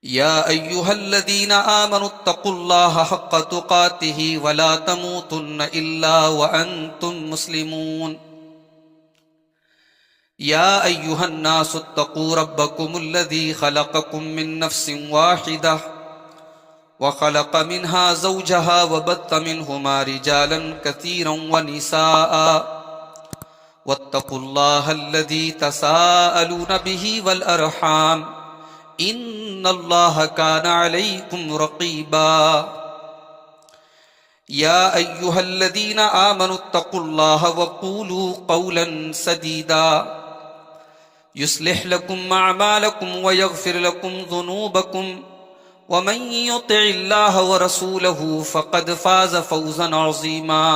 يا أيها الذين آمنوا اتقوا الله حق تقاته ولا تموتن إلا وأنتم مسلمون يا أيها الناس اتقوا ربكم الذي خلقكم من نفس واحدة وخلق منها زوجها وبث منهما رجالا كثيرا ونساء واتقوا الله الذي تساءلون به والأرحام ان اللہ کان علیکم رقیبا یا ایہا الذین آمنوا اتقوا اللہ وقولوا قولا سدیدا یصلح لکم اعمالکم ویغفر لکم ذنوبکم ومن یطع اللہ ورسولہ فقد فاز فوزا عظیما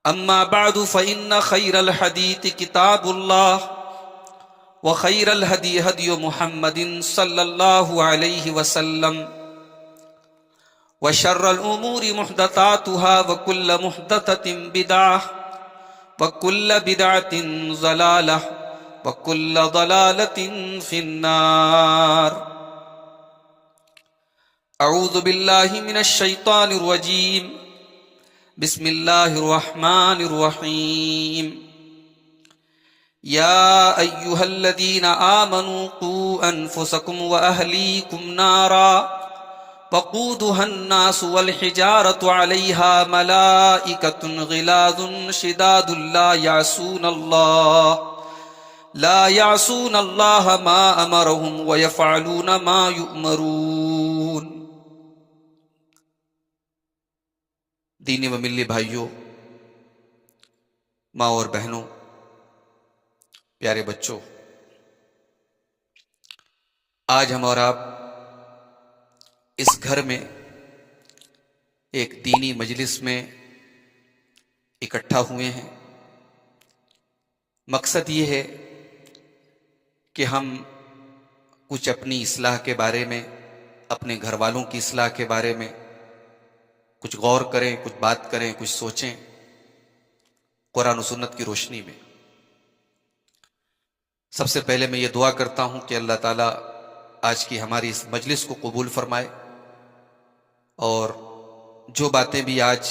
اما بعد فإن خیر الحدیث کتاب اللہ وخير الهدي هدي محمد صلى الله عليه وسلم وشر الأمور محدثاتها وكل محدثة بدعة وكل بدعة ضلالة وكل ضلالة في النار. أعوذ بالله من الشيطان الرجيم. بسم الله الرحمن الرحيم. يا أيها الذين آمنوا قوا أنفسكم وأهليكم نارا وقودها الناس والحجارة عليها ملائكة غلاظ شداد لا يعصون الله ما أمرهم ويفعلون ما يؤمرون. دینی و ملی بھائیوں، ماں اور بہنوں، پیارے بچوں، آج ہم اور آپ اس گھر میں ایک دینی مجلس میں اکٹھا ہوئے ہیں. مقصد یہ ہے کہ ہم کچھ اپنی اصلاح کے بارے میں، اپنے گھر والوں کی اصلاح کے بارے میں کچھ غور کریں، کچھ بات کریں، کچھ سوچیں قرآن و سنت کی روشنی میں. سب سے پہلے میں یہ دعا کرتا ہوں کہ اللہ تعالیٰ آج کی ہماری اس مجلس کو قبول فرمائے، اور جو باتیں بھی آج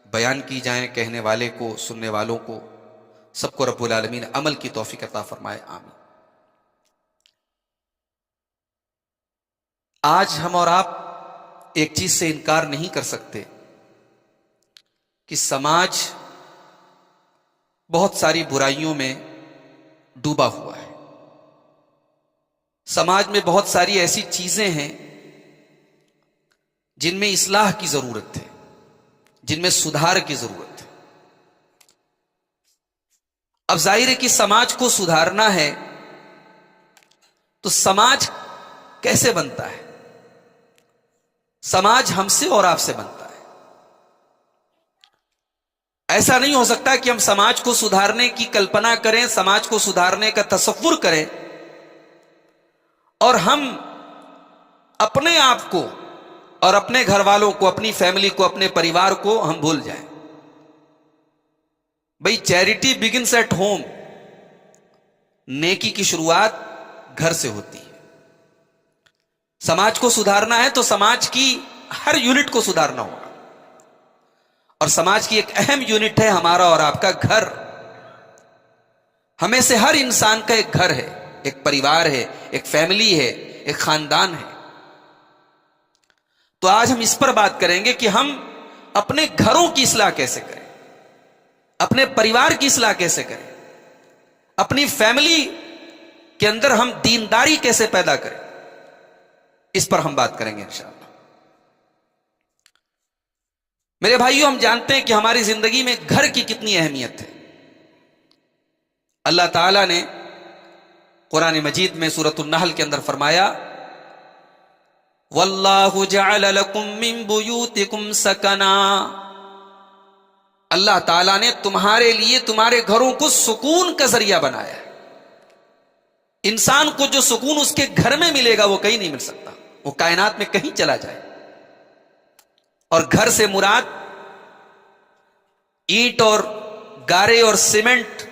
بیان کی جائیں، کہنے والے کو، سننے والوں کو، سب کو رب العالمین عمل کی توفیق عطا فرمائے، آمین. آج ہم اور آپ ایک چیز سے انکار نہیں کر سکتے کہ سماج بہت ساری برائیوں میں ڈوبا ہوا ہے. سماج میں بہت ساری ایسی چیزیں ہیں جن میں اصلاح کی ضرورت ہے، جن میں سدھار کی ضرورت ہے. اب ظاہر ہے کہ سماج کو سدھارنا ہے تو سماج کیسے بنتا ہے؟ سماج ہم سے اور آپ سے بنتا ہے. ایسا نہیں ہو سکتا کہ ہم سماج کو سدھارنے کی کلپنا کریں، سماج کو سدھارنے کا تصور کریں، اور ہم اپنے آپ کو اور اپنے گھر والوں کو، اپنی فیملی کو، اپنے پریوار کو ہم بھول جائیں. بھئی چیریٹی بگنس ایٹ ہوم. نیکی کی شروعات گھر سے ہوتی ہے. سماج کو سدھارنا ہے تو سماج کی ہر یونٹ کو سدھارنا ہوگا، اور سماج کی ایک اہم یونٹ ہے ہمارا اور آپ کا گھر. ہمیں سے ہر انسان کا ایک گھر ہے، ایک پریوار ہے، ایک فیملی ہے، ایک خاندان ہے. تو آج ہم اس پر بات کریں گے کہ ہم اپنے گھروں کی اصلاح کیسے کریں، اپنے پریوار کی اصلاح کیسے کریں، اپنی فیملی کے اندر ہم دینداری کیسے پیدا کریں. اس پر ہم بات کریں گے انشاءاللہ. میرے بھائیوں، ہم جانتے ہیں کہ ہماری زندگی میں گھر کی کتنی اہمیت ہے. اللہ تعالیٰ نے قرآن مجید میں سورۃ النحل کے اندر فرمایا، وَاللَّهُ جَعَلَ لَكُم مِّن بُيُوتِكُمْ سَكَنًا. اللہ تعالیٰ نے تمہارے لیے تمہارے گھروں کو سکون کا ذریعہ بنایا ہے. انسان کو جو سکون اس کے گھر میں ملے گا وہ کہیں نہیں مل سکتا، وہ کائنات میں کہیں چلا جائے. اور گھر سے مراد اینٹ اور گارے اور سیمنٹ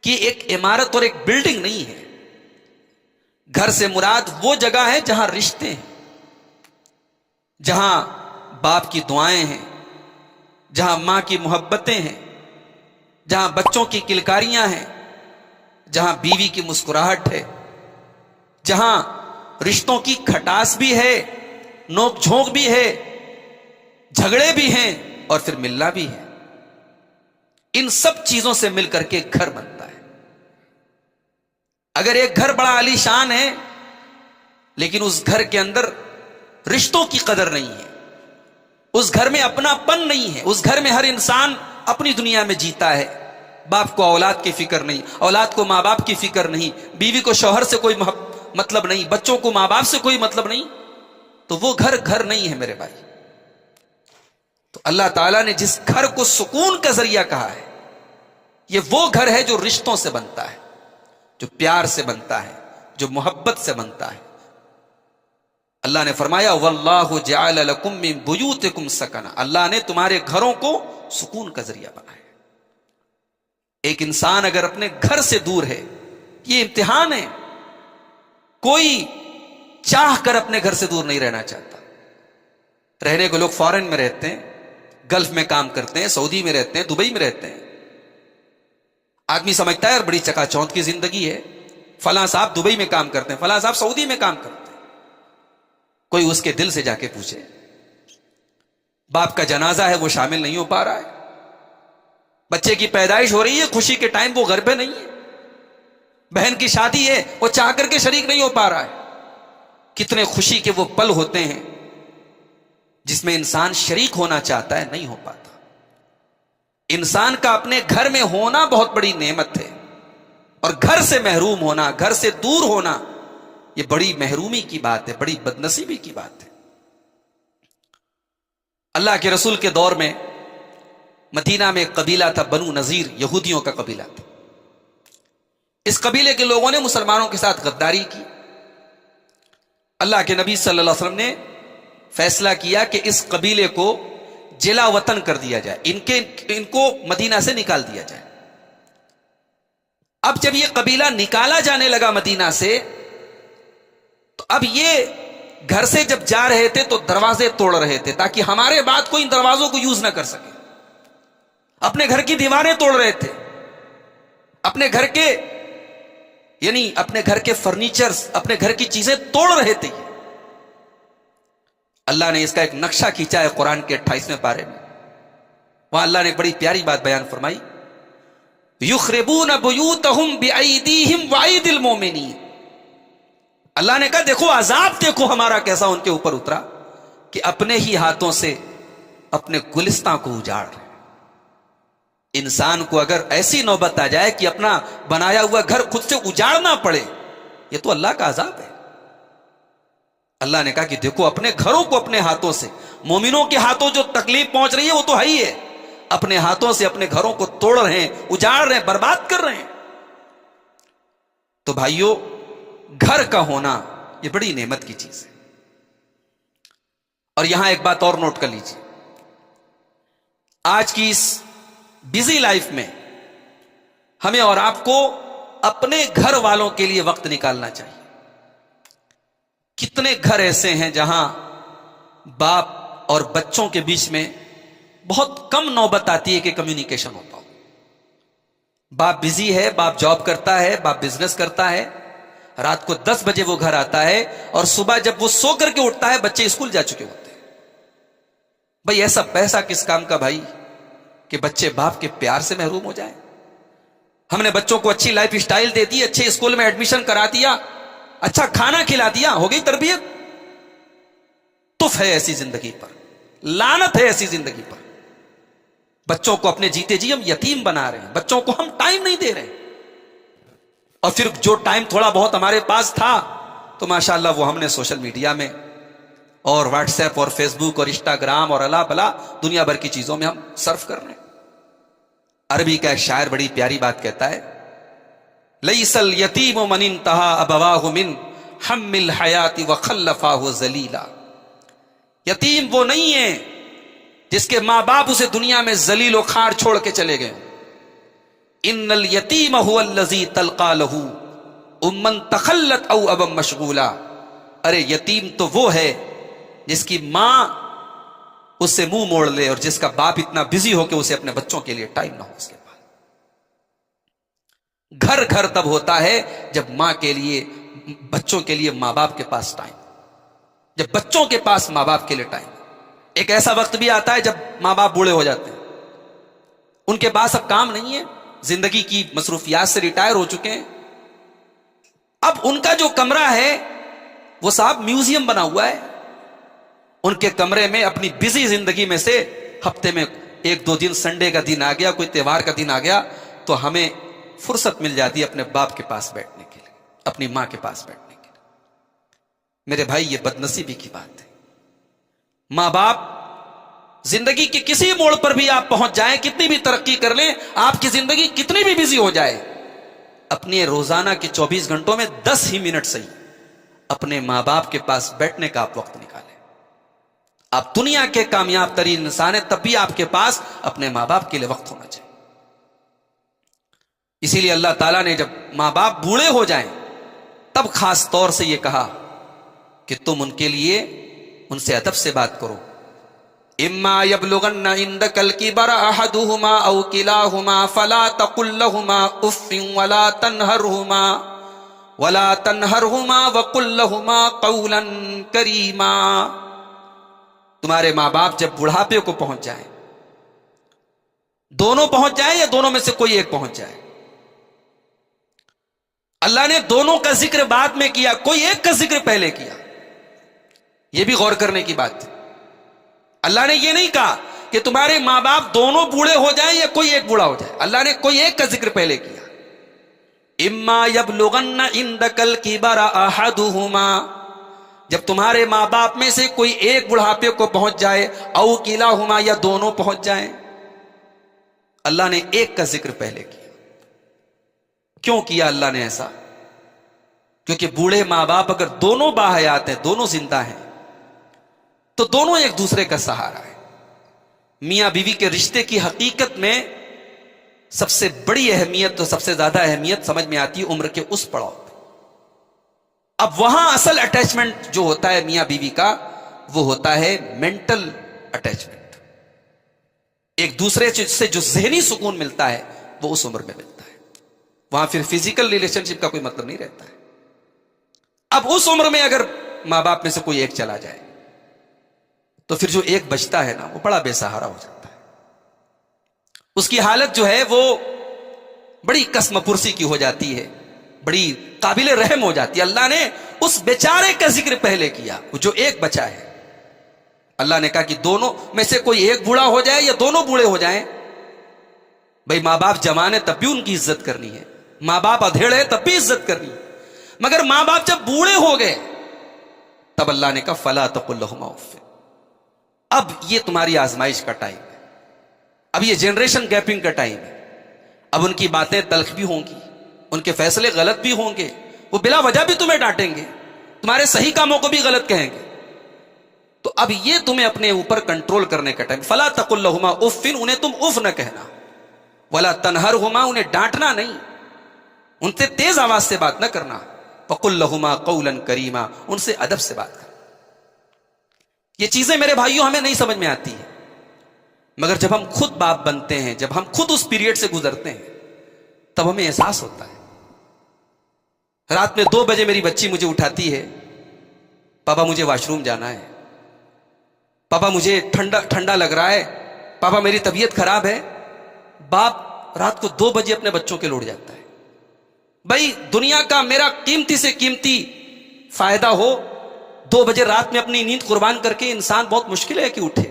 کی ایک عمارت اور ایک بلڈنگ نہیں ہے. گھر سے مراد وہ جگہ ہے جہاں رشتے ہیں، جہاں باپ کی دعائیں ہیں، جہاں ماں کی محبتیں ہیں، جہاں بچوں کی کلکاریاں ہیں، جہاں بیوی کی مسکراہٹ ہے، جہاں رشتوں کی کھٹاس بھی ہے، نوک جھونک بھی ہے، جھگڑے بھی ہیں اور پھر ملنا بھی ہے۔ ان سب چیزوں سے مل کر کے گھر بنتا ہے۔ اگر ایک گھر بڑا عالی شان ہے لیکن اس گھر کے اندر رشتوں کی قدر نہیں ہے، اس گھر میں اپنا پن نہیں ہے، اس گھر میں ہر انسان اپنی دنیا میں جیتا ہے، باپ کو اولاد کی فکر نہیں، اولاد کو ماں باپ کی فکر نہیں، بیوی کو شوہر سے کوئی مطلب نہیں، بچوں کو ماں باپ سے کوئی مطلب نہیں، تو وہ گھر گھر نہیں ہے میرے بھائی۔ تو اللہ تعالیٰ نے جس گھر کو سکون کا ذریعہ کہا ہے، یہ وہ گھر ہے جو رشتوں سے بنتا ہے، جو پیار سے بنتا ہے، جو محبت سے بنتا ہے۔ اللہ نے فرمایا واللہ جعل لکم من بیوتکم سکنا، اللہ نے تمہارے گھروں کو سکون کا ذریعہ بنایا۔ ایک انسان اگر اپنے گھر سے دور ہے، یہ امتحان ہے، کوئی چاہ کر اپنے گھر سے دور نہیں رہنا چاہتا۔ رہنے کو لوگ فارن میں رہتے ہیں، گلف میں کام کرتے ہیں، سعودی میں رہتے ہیں، دبئی میں رہتے ہیں، آدمی سمجھتا ہے یار بڑی چکا چوند کی زندگی ہے، فلاں صاحب دبئی میں کام کرتے ہیں، فلاں صاحب سعودی میں کام کرتے ہیں۔ کوئی اس کے دل سے جا کے پوچھے، باپ کا جنازہ ہے وہ شامل نہیں ہو پا رہا ہے، بچے کی پیدائش ہو رہی ہے خوشی کے ٹائم وہ گھر پہ نہیں ہے، بہن کی شادی ہے وہ چاہ کر کے شریک نہیں ہو پا رہا ہے۔ کتنے خوشی کے وہ پل ہوتے ہیں جس میں انسان شریک ہونا چاہتا ہے، نہیں ہو پاتا۔ انسان کا اپنے گھر میں ہونا بہت بڑی نعمت ہے، اور گھر سے محروم ہونا، گھر سے دور ہونا، یہ بڑی محرومی کی بات ہے، بڑی بدنصیبی کی بات ہے۔ اللہ کے رسول کے دور میں مدینہ میں ایک قبیلہ تھا، بنو نذیر، یہودیوں کا قبیلہ تھا۔ اس قبیلے کے لوگوں نے مسلمانوں کے ساتھ غداری کی۔ اللہ کے نبی صلی اللہ علیہ وسلم نے فیصلہ کیا کہ اس قبیلے کو جلا وطن کر دیا جائے، ان کو مدینہ سے نکال دیا جائے۔ اب جب یہ قبیلہ نکالا جانے لگا مدینہ سے، تو اب یہ گھر سے جب جا رہے تھے تو دروازے توڑ رہے تھے تاکہ ہمارے بعد کوئی ان دروازوں کو یوز نہ کر سکے، اپنے گھر کی دیواریں توڑ رہے تھے، اپنے گھر کے یعنی اپنے گھر کے فرنیچرز، اپنے گھر کی چیزیں توڑ رہے تھے۔ اللہ نے اس کا ایک نقشہ کھینچا ہے قرآن کے 28ویں پارے میں، وہاں اللہ نے ایک بڑی پیاری بات بیان فرمائی، یخربون بیوتہم بایدیہم وایدی المؤمنین۔ اللہ نے کہا دیکھو عذاب دیکھو ہمارا کیسا ان کے اوپر اترا کہ اپنے ہی ہاتھوں سے اپنے گلستان کو اجاڑ رہے۔ انسان کو اگر ایسی نوبت آ جائے کہ اپنا بنایا ہوا گھر خود سے اجاڑنا پڑے، یہ تو اللہ کا عذاب ہے۔ اللہ نے کہا کہ دیکھو اپنے گھروں کو اپنے ہاتھوں سے، مومنوں کے ہاتھوں جو تکلیف پہنچ رہی ہے وہ تو ہے ہی ہے، اپنے ہاتھوں سے اپنے گھروں کو توڑ رہے ہیں، اجاڑ رہے ہیں، برباد کر رہے ہیں۔ تو بھائیو، گھر کا ہونا یہ بڑی نعمت کی چیز ہے۔ اور یہاں ایک بات اور نوٹ کر لیجیے، آج کی اس بزی لائف میں ہمیں اور آپ کو اپنے گھر والوں کے لیے وقت نکالنا چاہیے۔ کتنے گھر ایسے ہیں جہاں باپ اور بچوں کے بیچ میں بہت کم نوبت آتی ہے کہ کمیونیکیشن ہوتا ہو۔ باپ بزی ہے، باپ جاب کرتا ہے، باپ بزنس کرتا ہے، رات کو 10 بجے وہ گھر آتا ہے اور صبح جب وہ سو کر کے اٹھتا ہے بچے اسکول جا چکے ہوتے ہیں۔ بھئی ایسا پیسہ کس کام کا بھائی کہ بچے باپ کے پیار سے محروم ہو جائیں؟ ہم نے بچوں کو اچھی لائف سٹائل دے دی، اچھے اسکول میں ایڈمیشن کرا دیا، اچھا کھانا کھلا دیا، ہو گئی تربیت؟ تف ہے ایسی زندگی پر، لعنت ہے ایسی زندگی پر۔ بچوں کو اپنے جیتے جی ہم یتیم بنا رہے ہیں، بچوں کو ہم ٹائم نہیں دے رہے، اور پھر جو ٹائم تھوڑا بہت ہمارے پاس تھا تو ماشاءاللہ وہ ہم نے سوشل میڈیا میں اور واٹس ایپ اور فیس بک اور انسٹاگرام اور اللہ بلا دنیا بھر کی چیزوں میں ہم صرف کر رہے ہیں۔ عربی کا ایک شاعر بڑی پیاری بات کہتا ہے، لیس الیتیم من انتہا ابواہ من حم الحیات وخلفاہ ذلیلا۔ یتیم وہ نہیں ہے جس کے ماں باپ اسے دنیا میں ذلیل و خوار چھوڑ کے چلے گئے۔ ان الیتیم هو الذی تلقى له امن تخلت او ابا مشغولا، ارے یتیم تو وہ ہے جس کی ماں اس سے منہ موڑ لے اور جس کا باپ اتنا بزی ہو کہ اسے اپنے بچوں کے لیے ٹائم نہ ہو اس کے پاس۔ گھر گھر تب ہوتا ہے جب ماں کے لیے، بچوں کے لیے ماں باپ کے پاس ٹائم، جب بچوں کے پاس ماں باپ کے لیے ٹائم۔ ایک ایسا وقت بھی آتا ہے جب ماں باپ بوڑھے ہو جاتے ہیں، ان کے پاس اب کام نہیں ہے، زندگی کی مصروفیات سے ریٹائر ہو چکے ہیں، اب ان کا جو کمرہ ہے وہ صاحب میوزیم بنا ہوا ہے، ان کے کمرے میں اپنی بزی زندگی میں سے ہفتے میں ایک دو دن، سنڈے کا دن آ گیا، کوئی تہوار کا دن آ گیا تو ہمیں فرصت مل جاتی ہے اپنے باپ کے پاس بیٹھنے کے لیے، اپنی ماں کے پاس بیٹھنے کے لیے۔ میرے بھائی یہ بدنصیبی کی بات ہے۔ ماں باپ زندگی کے کسی موڑ پر بھی آپ پہنچ جائیں، کتنی بھی ترقی کر لیں، آپ کی زندگی کتنی بھی بزی ہو جائے، اپنے روزانہ کے 24 گھنٹوں میں 10 ہی منٹ صحیح اپنے ماں باپ کے پاس بیٹھنے کا آپ وقت نکالیں۔ آپ دنیا کے کامیاب ترین انسان ہیں، تب بھی آپ کے پاس اپنے ماں باپ کے لیے وقت ہونا چاہیے۔ اسی لیے اللہ تعالیٰ نے جب ماں باپ بوڑھے ہو جائیں تب خاص طور سے یہ کہا کہ تم ان کے لیے ان سے ادب سے بات کرو۔ اما یبلغن عندک الکبر احدہما او کلاہما فلا تقل لہما اف ولا تنہرہما وقل لہما قولا کریما۔ تمہارے ماں باپ جب بڑھاپے کو پہنچ جائیں، دونوں پہنچ جائیں یا دونوں میں سے کوئی ایک پہنچ جائے، اللہ نے دونوں کا ذکر بعد میں کیا، کوئی ایک کا ذکر پہلے کیا، یہ بھی غور کرنے کی بات ہے۔ اللہ نے یہ نہیں کہا کہ تمہارے ماں باپ دونوں بوڑھے ہو جائیں یا کوئی ایک بوڑھا ہو جائے، اللہ نے کوئی ایک کا ذکر پہلے کیا۔ اما یبلغن عندک الکبر احدہما، جب تمہارے ماں باپ میں سے کوئی ایک بڑھاپے کو پہنچ جائے، او کلاہما یا دونوں پہنچ جائیں، اللہ نے ایک کا ذکر پہلے کیا۔ کیوں کیا اللہ نے ایسا؟ کیونکہ بوڑھے ماں باپ اگر دونوں باحیات ہیں، دونوں زندہ ہیں، تو دونوں ایک دوسرے کا سہارا ہے۔ میاں بیوی کے رشتے کی حقیقت میں سب سے بڑی اہمیت تو سب سے زیادہ اہمیت سمجھ میں آتی ہے عمر کے اس پڑاؤ پہ۔ اب وہاں اصل اٹیچمنٹ جو ہوتا ہے میاں بیوی کا، وہ ہوتا ہے مینٹل اٹیچمنٹ، ایک دوسرے سے جو ذہنی سکون ملتا ہے وہ اس عمر میں ملتا ہے، وہاں پھر فزیکل ریلیشن شپ کا کوئی مطلب نہیں رہتا ہے۔ اب اس عمر میں اگر ماں باپ میں سے کوئی ایک چلا جائے تو پھر جو ایک بچتا ہے نا وہ بڑا بے سہارا ہو جاتا ہے، اس کی حالت جو ہے وہ بڑی قسم پرسی کی ہو جاتی ہے، بڑی قابل رحم ہو جاتی ہے۔ اللہ نے اس بیچارے کا ذکر پہلے کیا، جو ایک بچا ہے۔ اللہ نے کہا کہ دونوں میں سے کوئی ایک بوڑھا ہو جائے یا دونوں بوڑھے ہو جائیں، بھئی ماں باپ جوان ہے تب بھی ان کی عزت کرنی ہے، ماں باپ ادھیڑ ہے تب بھی عزت کرنی ہے، مگر ماں باپ جب بوڑھے ہو گئے تب اللہ نے کہا فلا تقل لہما اف۔ اب یہ تمہاری آزمائش کا ٹائم ہے، اب یہ جنریشن گیپنگ کا ٹائم ہے، اب ان کی باتیں تلخ بھی ہوں گی، ان کے فیصلے غلط بھی ہوں گے، وہ بلا وجہ بھی تمہیں ڈانٹیں گے، تمہارے صحیح کاموں کو بھی غلط کہیں گے، تو اب یہ تمہیں اپنے اوپر کنٹرول کرنے کا ٹائم۔ فلا تقل لہما اف، انہیں تم اف نہ کہنا، ولا تنہرہما، انہیں ڈانٹنا نہیں، ان سے تیز آواز سے بات نہ کرنا، وقل لہما قولا کریما، ان سے ادب سے بات کرنا۔ یہ چیزیں میرے بھائیوں ہمیں نہیں سمجھ میں آتی ہیں، مگر جب ہم خود باپ بنتے ہیں، جب ہم خود اس پیریڈ سے گزرتے ہیں تب ہمیں احساس ہوتا ہے۔ رات میں 2 بجے میری بچی مجھے اٹھاتی ہے، پاپا مجھے واش روم جانا ہے، پاپا مجھے ٹھنڈا لگ رہا ہے، پاپا میری طبیعت خراب ہے۔ باپ رات کو 2 بجے اپنے بچوں کے لوٹ جاتا ہے۔ بھائی دنیا کا میرا قیمتی سے قیمتی فائدہ ہو، 2 بجے رات میں اپنی نیند قربان کر کے انسان بہت مشکل ہے کہ اٹھے،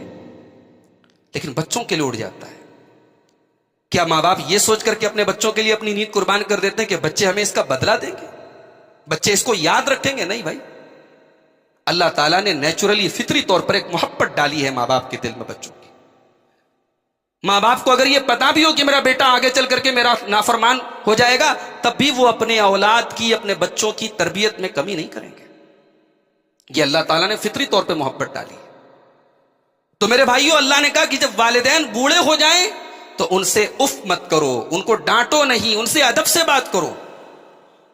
لیکن بچوں کے لیے اٹھ جاتا ہے۔ کیا ماں باپ یہ سوچ کر کے اپنے بچوں کے لیے اپنی نیند قربان کر دیتے ہیں کہ بچے ہمیں اس کا بدلہ دیں گے، بچے اس کو یاد رکھیں گے؟ نہیں بھائی، اللہ تعالیٰ نے نیچرلی فطری طور پر ایک محبت ڈالی ہے ماں باپ کے دل میں بچوں کی۔ ماں باپ کو اگر یہ پتا بھی ہو کہ میرا بیٹا آگے چل کر کے میرا نافرمان ہو جائے گا، تب بھی وہ اپنے اولاد کی، اپنے بچوں کی تربیت میں کمی نہیں کریں گے۔ یہ اللہ تعالیٰ نے فطری طور پہ محبت ڈالی ہے۔ تو میرے بھائیوں، اللہ نے کہا کہ جب والدین بوڑھے ہو جائیں تو ان سے اف مت کرو، ان کو ڈانٹو نہیں، ان سے ادب سے بات کرو۔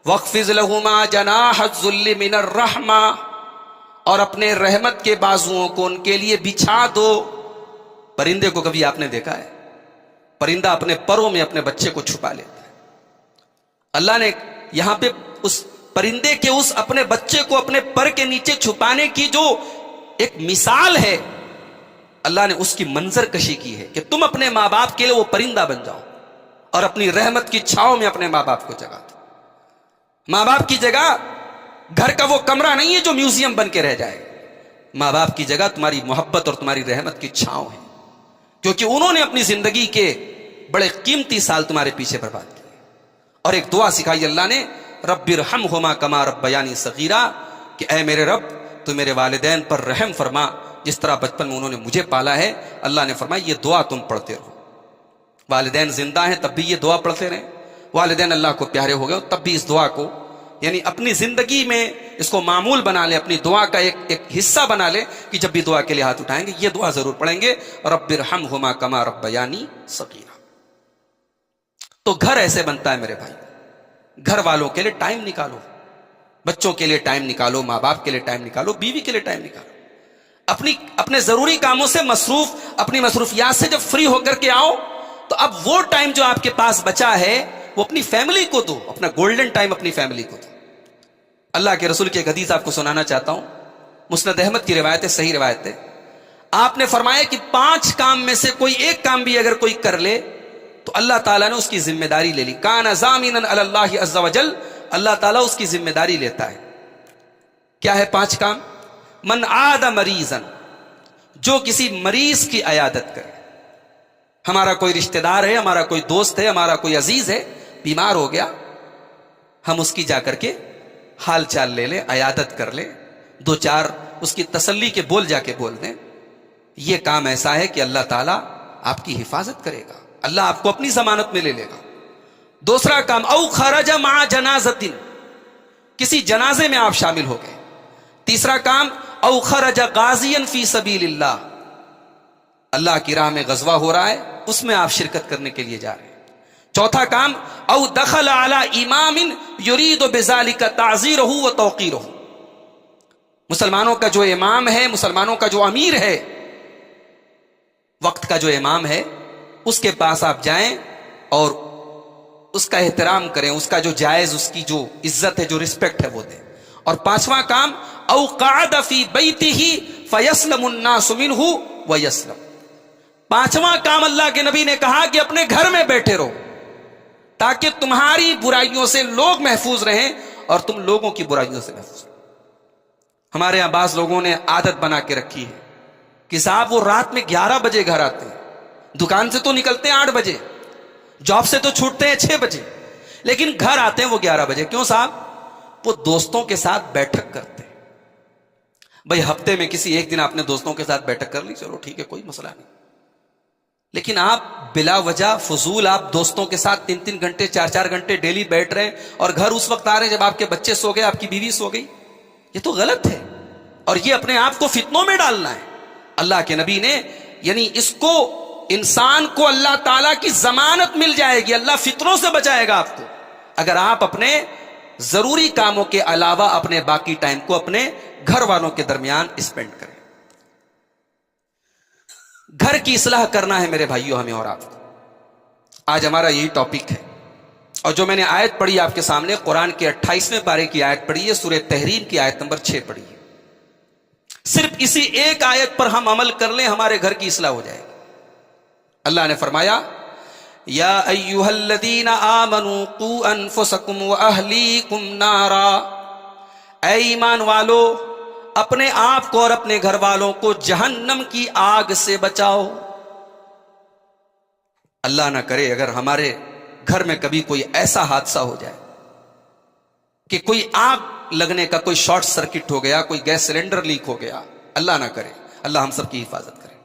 وَاخْفِضْ لَهُمَا جَنَاحَ الذُّلِّ مِنَ الرَّحْمَةِ، اور اپنے رحمت کے بازوؤں کو ان کے لیے بچھا دو۔ پرندے کو کبھی آپ نے دیکھا ہے؟ پرندہ اپنے پروں میں اپنے بچے کو چھپا لیتا ہے۔ اللہ نے یہاں پہ اس پرندے کے اس اپنے بچے کو اپنے پر کے نیچے چھپانے کی جو ایک مثال ہے، اللہ نے اس کی منظر کشی کی ہے کہ تم اپنے ماں باپ کے لیے وہ پرندہ بن جاؤ اور اپنی رحمت کی چھاؤں میں اپنے ماں باپ کو جگا دو۔ ماں باپ کی جگہ گھر کا وہ کمرہ نہیں ہے جو میوزیم بن کے رہ جائے، ماں باپ کی جگہ تمہاری محبت اور تمہاری رحمت کی چھاؤں ہے، کیونکہ انہوں نے اپنی زندگی کے بڑے قیمتی سال تمہارے پیچھے برباد کیے۔ اور ایک دعا سکھائی اللہ نے، رب ارحمہما کما ربیانی صغیرا، کہ اے میرے رب تو میرے والدین پر رحم فرما جس طرح بچپن میں انہوں نے مجھے پالا ہے۔ اللہ نے فرمایا یہ دعا تم پڑھتے رہو، والدین زندہ ہیں تب بھی یہ دعا پڑھتے رہیں، والدین اللہ کو پیارے ہو گئے تب بھی اس دعا کو یعنی اپنی زندگی میں اس کو معمول بنا لیں، اپنی دعا کا ایک حصہ بنا لیں کہ جب بھی دعا کے لیے ہاتھ اٹھائیں گے یہ دعا ضرور پڑھیں گے، رب ارحمہما کما ربیانی صغیرا۔ تو گھر ایسے بنتا ہے میرے بھائی، گھر والوں کے لیے ٹائم نکالو، بچوں کے لیے ٹائم نکالو، ماں باپ کے لیے ٹائم نکالو، بیوی کے لیے ٹائم نکالو، اپنے ضروری کاموں سے اپنی مصروفیات سے جب فری ہو کر کے آؤ تو اب وہ ٹائم جو آپ کے پاس بچا ہے وہ اپنی فیملی کو دو، اپنا گولڈن ٹائم اپنی فیملی کو دو۔ اللہ کے رسول کی ایک حدیث آپ کو سنانا چاہتا ہوں، مسند احمد کی روایت ہے، صحیح روایت ہے۔ آپ نے فرمایا کہ 5 کام میں سے کوئی ایک کام بھی اگر کوئی کر لے تو اللہ تعالیٰ نے اس کی ذمہ داری لے لی، کان ضامنا علی اللہ عز وجل، اللہ تعالیٰ اس کی ذمہ داری لیتا ہے۔ کیا ہے 5 کام؟ من عاد مریضا، جو کسی مریض کی عیادت کرے، ہمارا کوئی رشتہ دار ہے، ہمارا کوئی دوست ہے، ہمارا کوئی عزیز ہے، بیمار ہو گیا، ہم اس کی جا کر کے حال چال لے لیں، عیادت کر لیں، 2-4 اس کی تسلی کے بول جا کے بول دیں، یہ کام ایسا ہے کہ اللہ تعالیٰ آپ کی حفاظت کرے گا، اللہ آپ کو اپنی ضمانت میں لے لے گا۔ دوسرا کام، او خرج مع جنازۃ، کسی جنازے میں آپ شامل ہو گئے۔ تیسرا کام، او خرج غازیا فی سبیل اللہ، اللہ کی راہ میں غزوہ ہو رہا ہے اس میں آپ شرکت کرنے کے لیے جا رہے ہیں۔ چوتھا کام، او دخل علی امام یرید بذلک تعزیرہ و توقیرہ، مسلمانوں کا جو امام ہے، مسلمانوں کا جو امیر ہے، وقت کا جو امام ہے، اس کے پاس آپ جائیں اور اس کا احترام کریں، اس کا جو جائز، اس کی جو عزت ہے، جو رسپیکٹ ہے وہ دیں۔ اور 5واں کام، او قعد فی بیتہ فیسلم الناس منہ ویسلم، 5واں کام اللہ کے نبی نے کہا کہ اپنے گھر میں بیٹھے رہو تاکہ تمہاری برائیوں سے لوگ محفوظ رہیں اور تم لوگوں کی برائیوں سے محفوظ رہیں۔ ہمارے یہاں بعض لوگوں نے عادت بنا کے رکھی ہے کہ صاحب وہ رات میں 11 بجے گھر آتے ہیں، دکان سے تو نکلتے ہیں 8 بجے، جاب سے تو چھوٹتے ہیں 6 بجے، لیکن گھر آتے ہیں وہ 11 بجے۔ کیوں صاحب؟ وہ دوستوں کے ساتھ بیٹھک کرتے ہیں۔ بھائی ہفتے میں کسی ایک دن آپ نے دوستوں کے ساتھ بیٹھک کر لی، چلو ٹھیک ہے، کوئی مسئلہ نہیں، لیکن آپ بلا وجہ فضول آپ دوستوں کے ساتھ 3-3 گھنٹے 4-4 گھنٹے ڈیلی بیٹھ رہے ہیں اور گھر اس وقت آ رہے ہیں جب آپ کے بچے سو گئے، آپ کی بیوی سو گئی، یہ تو غلط ہے اور یہ اپنے آپ کو فتنوں میں ڈالنا ہے۔ اللہ کے نبی نے یعنی اس کو، انسان کو اللہ تعالیٰ کی ضمانت مل جائے گی، اللہ فتنوں سے بچائے گا آپ کو اگر آپ اپنے ضروری کاموں کے علاوہ اپنے باقی ٹائم کو اپنے گھر والوں کے درمیان اسپینڈ کریں۔ گھر کی اصلاح کرنا ہے میرے بھائیوں ہمیں اور آپ کو، آج ہمارا یہی ٹاپک ہے۔ اور جو میں نے آیت پڑھی آپ کے سامنے، قرآن کے 28ویں پارے کی آیت پڑھی ہے، سورہ تحریم کی آیت نمبر 6 پڑھی ہے۔ صرف اسی ایک آیت پر ہم عمل کر لیں، ہمارے گھر کی اصلاح ہو جائے گی۔ اللہ نے فرمایا، یا ایھا الذین آمنوا قوا انفسکم واہلیکم نارا، اے ایمان والو اپنے آپ کو اور اپنے گھر والوں کو جہنم کی آگ سے بچاؤ۔ اللہ نہ کرے اگر ہمارے گھر میں کبھی کوئی ایسا حادثہ ہو جائے کہ کوئی آگ لگنے کا، کوئی شارٹ سرکٹ ہو گیا، کوئی گیس سلنڈر لیک ہو گیا، اللہ نہ کرے، اللہ ہم سب کی حفاظت کرے۔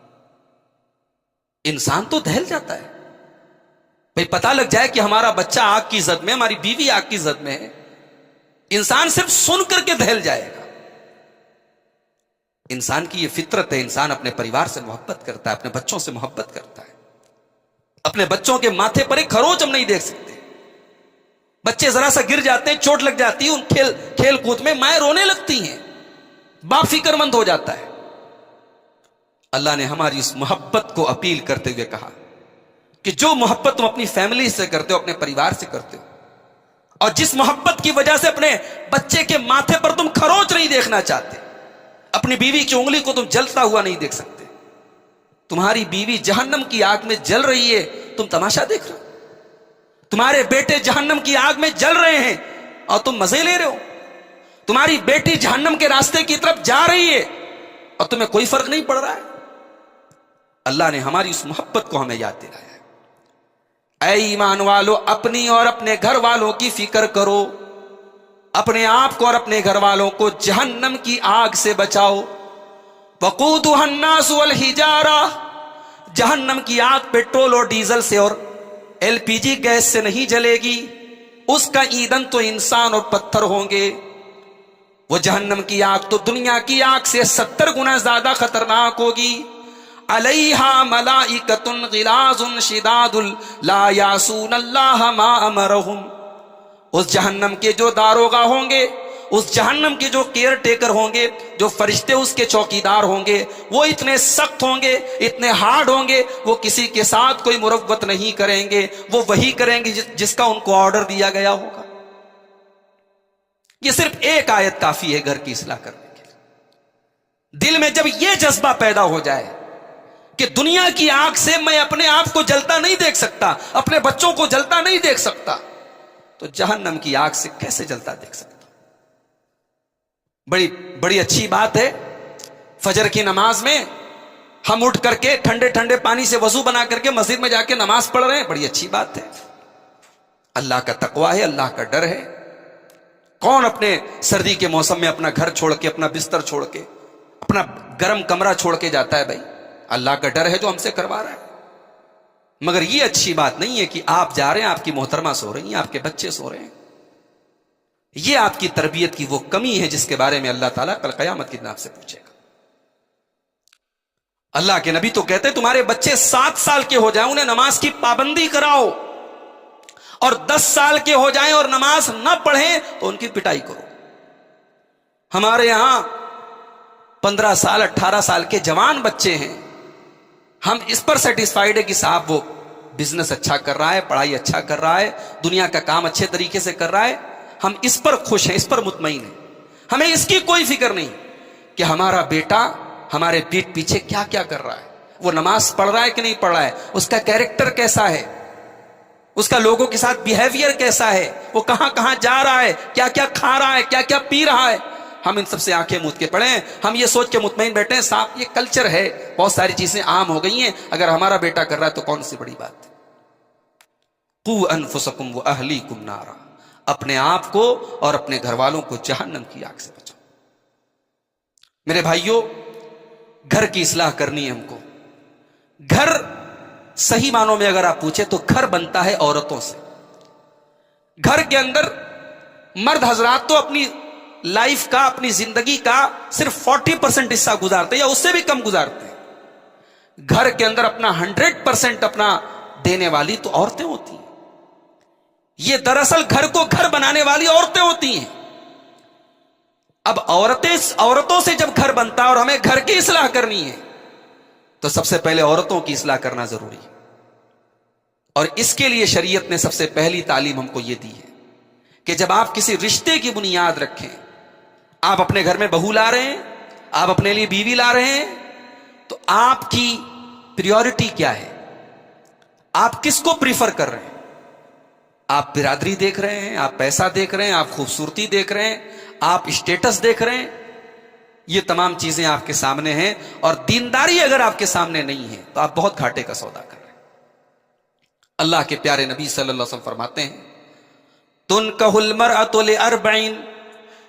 انسان تو دہل جاتا ہے، بھئی پتہ لگ جائے کہ ہمارا بچہ آگ کی زد میں، ہماری بیوی آگ کی زد میں ہے، انسان صرف سن کر کے دہل جائے گا۔ انسان کی یہ فطرت ہے، انسان اپنے پریوار سے محبت کرتا ہے، اپنے بچوں سے محبت کرتا ہے، اپنے بچوں کے ماتھے پر ایک خروچ ہم نہیں دیکھ سکتے۔ بچے ذرا سا گر جاتے ہیں، چوٹ لگ جاتی ہے ان کھیل کود میں، مائیں رونے لگتی ہیں، باپ فکر مند ہو جاتا ہے۔ اللہ نے ہماری اس محبت کو اپیل کرتے ہوئے کہا کہ جو محبت تم اپنی فیملی سے کرتے ہو، اپنے پریوار سے کرتے ہو، اور جس محبت کی وجہ سے اپنے بچے کے ماتھے پر تم کھروچ نہیں دیکھنا چاہتے، اپنی بیوی کی انگلی کو تم جلتا ہوا نہیں دیکھ سکتے، تمہاری بیوی جہنم کی آگ میں جل رہی ہے، تم تماشا دیکھ رہے ہو، تمہارے بیٹے جہنم کی آگ میں جل رہے ہیں اور تم مزے لے رہے ہو، تمہاری بیٹی جہنم کے راستے کی طرف جا رہی ہے اور تمہیں کوئی فرق نہیں پڑ رہا ہے۔ اللہ نے ہماری اس محبت کو ہمیں یاد دلایا ہے۔ اے ایمان والو، اپنی اور اپنے گھر والوں کی فکر کرو، اپنے آپ کو اور اپنے گھر والوں کو جہنم کی آگ سے بچاؤ۔ وقودها الناس والحجارہ، جہنم کی آگ پیٹرول اور ڈیزل سے اور LPG گیس سے نہیں جلے گی، اس کا ایندھن تو انسان اور پتھر ہوں گے۔ وہ جہنم کی آگ تو دنیا کی آگ سے 70 گنا زیادہ خطرناک ہوگی۔ علیہا ملائکۃ غلاظ شداد لا یعصون اللہ ما امرہم، اس جہنم کے جو داروغہ ہوں گے، اس جہنم کے جو کیئر ٹیکر ہوں گے، جو فرشتے اس کے چوکیدار ہوں گے، وہ اتنے سخت ہوں گے، اتنے ہارڈ ہوں گے، وہ کسی کے ساتھ کوئی مروت نہیں کریں گے، وہ وہی کریں گے جس کا ان کو آرڈر دیا گیا ہوگا۔ یہ صرف ایک آیت کافی ہے گھر کی اصلاح کرنے کے لیے۔ دل میں جب یہ جذبہ پیدا ہو جائے کہ دنیا کی آگ سے میں اپنے آپ کو جلتا نہیں دیکھ سکتا، اپنے بچوں کو جلتا نہیں دیکھ سکتا، تو جہنم کی آگ سے کیسے جلتا دیکھ سکتا؟ بڑی اچھی بات ہے، فجر کی نماز میں ہم اٹھ کر کے ٹھنڈے ٹھنڈے پانی سے وضو بنا کر کے مسجد میں جا کے نماز پڑھ رہے ہیں، بڑی اچھی بات ہے۔ اللہ کا تقویٰ ہے، اللہ کا ڈر ہے۔ کون اپنے سردی کے موسم میں اپنا گھر چھوڑ کے، اپنا بستر چھوڑ کے، اپنا گرم کمرہ چھوڑ کے جاتا ہے؟ بھائی اللہ کا ڈر ہے جو ہم سے کروا رہا ہے۔ مگر یہ اچھی بات نہیں ہے کہ آپ جا رہے ہیں، آپ کی محترمہ سو رہی ہیں، آپ کے بچے سو رہے ہیں۔ یہ آپ کی تربیت کی وہ کمی ہے جس کے بارے میں اللہ تعالیٰ کل قیامت کے دن آپ سے پوچھے گا۔ اللہ کے نبی تو کہتے ہیں تمہارے بچے 7 سال کے ہو جائیں، انہیں نماز کی پابندی کراؤ، اور 10 سال کے ہو جائیں اور نماز نہ پڑھیں تو ان کی پٹائی کرو۔ ہمارے یہاں 15 سال 18 سال کے جوان بچے ہیں، ہم اس پر سیٹسفائیڈ ہے کہ صاحب وہ بزنس اچھا کر رہا ہے، پڑھائی اچھا کر رہا ہے، دنیا کا کام اچھے طریقے سے کر رہا ہے، ہم اس پر خوش ہیں، اس پر مطمئن ہیں۔ ہمیں اس کی کوئی فکر نہیں کہ ہمارا بیٹا ہمارے پیٹ پیچھے کیا کیا کر رہا ہے، وہ نماز پڑھ رہا ہے کہ نہیں پڑھ رہا ہے، اس کا کیریکٹر کیسا ہے، اس کا لوگوں کے ساتھ بیہیویئر کیسا ہے، وہ کہاں کہاں جا رہا ہے، کیا کیا کھا رہا ہے، کیا کیا پی رہا ہے۔ ہم ان سب سے آنکھیں موند کے پڑھیں، ہم یہ سوچ کے مطمئن بیٹھے ہیں صاحب یہ کلچر ہے، بہت ساری چیزیں عام ہو گئی ہیں، اگر ہمارا بیٹا کر رہا ہے تو کون سی بڑی بات ہے۔ قوا انفسکم واہلیکم نارا، اپنے آپ کو اور اپنے گھر والوں کو جہنم کی آگ سے بچاؤ۔ میرے بھائیوں، گھر کی اصلاح کرنی ہے ہم کو۔ گھر صحیح معنوں میں اگر آپ پوچھیں تو گھر بنتا ہے عورتوں سے۔ گھر کے اندر مرد حضرات تو اپنی لائف کا، اپنی زندگی کا صرف 40% حصہ گزارتے ہیں یا اس سے بھی کم گزارتے ہیں۔ گھر کے اندر اپنا 100% اپنا دینے والی تو عورتیں ہوتی ہیں۔ یہ دراصل گھر کو گھر بنانے والی عورتیں ہوتی ہیں۔ اب عورتوں سے جب گھر بنتا ہے اور ہمیں گھر کی اصلاح کرنی ہے تو سب سے پہلے عورتوں کی اصلاح کرنا ضروری ہے، اور اس کے لیے شریعت نے سب سے پہلی تعلیم ہم کو یہ دی ہے کہ جب آپ کسی رشتے کی بنیاد رکھیں، آپ اپنے گھر میں بہو لا رہے ہیں، آپ اپنے لیے بیوی لا رہے ہیں، تو آپ کی پریورٹی کیا ہے، آپ کس کو پریفر کر رہے ہیں؟ آپ برادری دیکھ رہے ہیں، آپ پیسہ دیکھ رہے ہیں، آپ خوبصورتی دیکھ رہے ہیں، آپ اسٹیٹس دیکھ رہے ہیں؟ یہ تمام چیزیں آپ کے سامنے ہیں، اور دینداری اگر آپ کے سامنے نہیں ہے تو آپ بہت گھاٹے کا سودا کر رہے ہیں۔ اللہ کے پیارے نبی صلی اللہ علیہ وسلم فرماتے ہیں تنکح المرأۃ لأربع،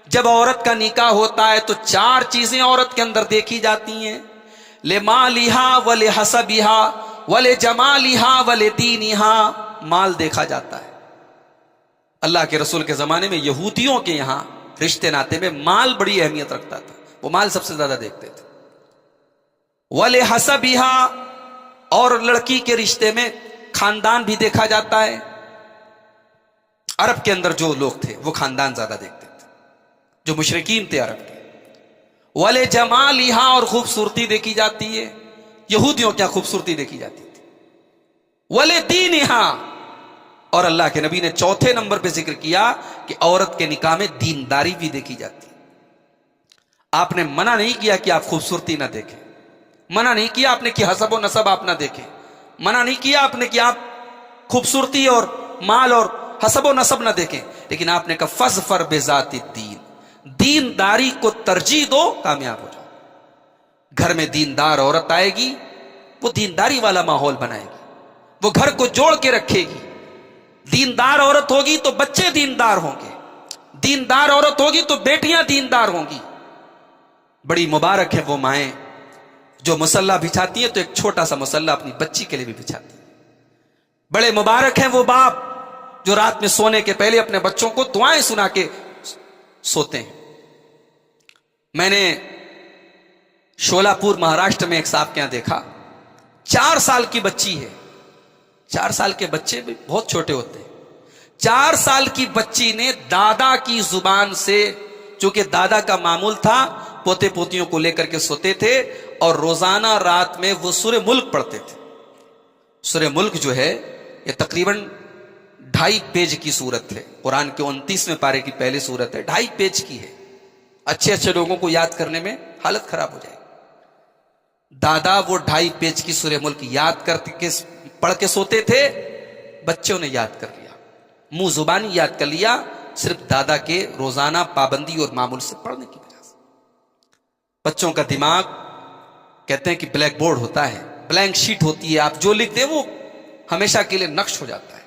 جب عورت کا نکاح ہوتا ہے تو 4 چیزیں عورت کے اندر دیکھی جاتی ہیں، لمالها ولحسبها ولجمالها ولدینها، مال دیکھا جاتا ہے۔ اللہ کے رسول کے زمانے میں یہودیوں کے یہاں رشتے ناتے میں مال بڑی اہمیت رکھتا تھا، وہ مال سب سے زیادہ دیکھتے تھے۔ وَلِحَسَبِهَا، اور لڑکی کے رشتے میں خاندان بھی دیکھا جاتا ہے، عرب کے اندر جو لوگ تھے وہ خاندان زیادہ دیکھتے تھے، جو مشرکین تھے عرب کے. والے جمال یہاں اور خوبصورتی دیکھی جاتی ہے، یہودیوں کیا خوبصورتی دیکھی جاتی تھی. والے دین یہاں، اور اللہ کے نبی نے چوتھے نمبر پہ ذکر کیا کہ عورت کے نکاح میں دینداری بھی دیکھی جاتی ہے. آپ نے منع نہیں کیا کہ آپ خوبصورتی نہ دیکھیں، منع نہیں کیا آپ نے کہ حسب و نسب آپ نہ دیکھیں، منع نہیں کیا آپ نے کہ آپ خوبصورتی اور مال اور حسب و نسب نہ دیکھیں، لیکن آپ نے کہا فَاظْفَرْ بِذَاتِ الدِّین، دینداری کو ترجیح دو، کامیاب ہو جاؤ. گھر میں دیندار عورت آئے گی، وہ دینداری والا ماحول بنائے گی، وہ گھر کو جوڑ کے رکھے گی. دیندار عورت ہوگی تو بچے دیندار ہوں گے، دیندار عورت ہوگی تو بیٹیاں دیندار ہوں گی. بڑی مبارک ہے وہ مائیں جو مصلح بچھاتی ہیں تو ایک چھوٹا سا مصلح اپنی بچی کے لیے بھی بچھاتی ہیں. بڑے مبارک ہیں وہ باپ جو رات میں سونے کے پہلے اپنے بچوں کو دعائیں سنا کے سوتے ہیں. میں نے شولہ پور مہاراشٹر میں ایک صاحب کے یہاں دیکھا، 4 سال کی بچی ہے. 4 سال کے بچے بھی بہت چھوٹے ہوتے ہیں. 4 سال کی بچی نے دادا کی زبان سے، چونکہ دادا کا معمول تھا پوتے پوتیوں کو لے کر کے سوتے تھے، اور روزانہ رات میں وہ سورہ ملک پڑھتے تھے. سورہ ملک جو ہے یہ تقریباً 2.5 پیج کی سورت ہے، قرآن کے 29ویں پارے کی پہلی سورت ہے، 2.5 پیج کی ہے. اچھے اچھے لوگوں کو یاد کرنے میں حالت خراب ہو جائے. دادا وہ 2.5 پیج کی سورہ ملک یاد کر کے پڑھ کے سوتے تھے، بچوں نے یاد کر لیا، منہ زبانی یاد کر لیا، صرف دادا کے روزانہ پابندی اور معمول سے پڑھنے کی وجہ سے. بچوں کا دماغ کہتے ہیں کہ بلیک بورڈ ہوتا ہے، بلینک شیٹ ہوتی ہے، آپ جو لکھ دیں وہ ہمیشہ کے لیے نقش ہو جاتا ہے.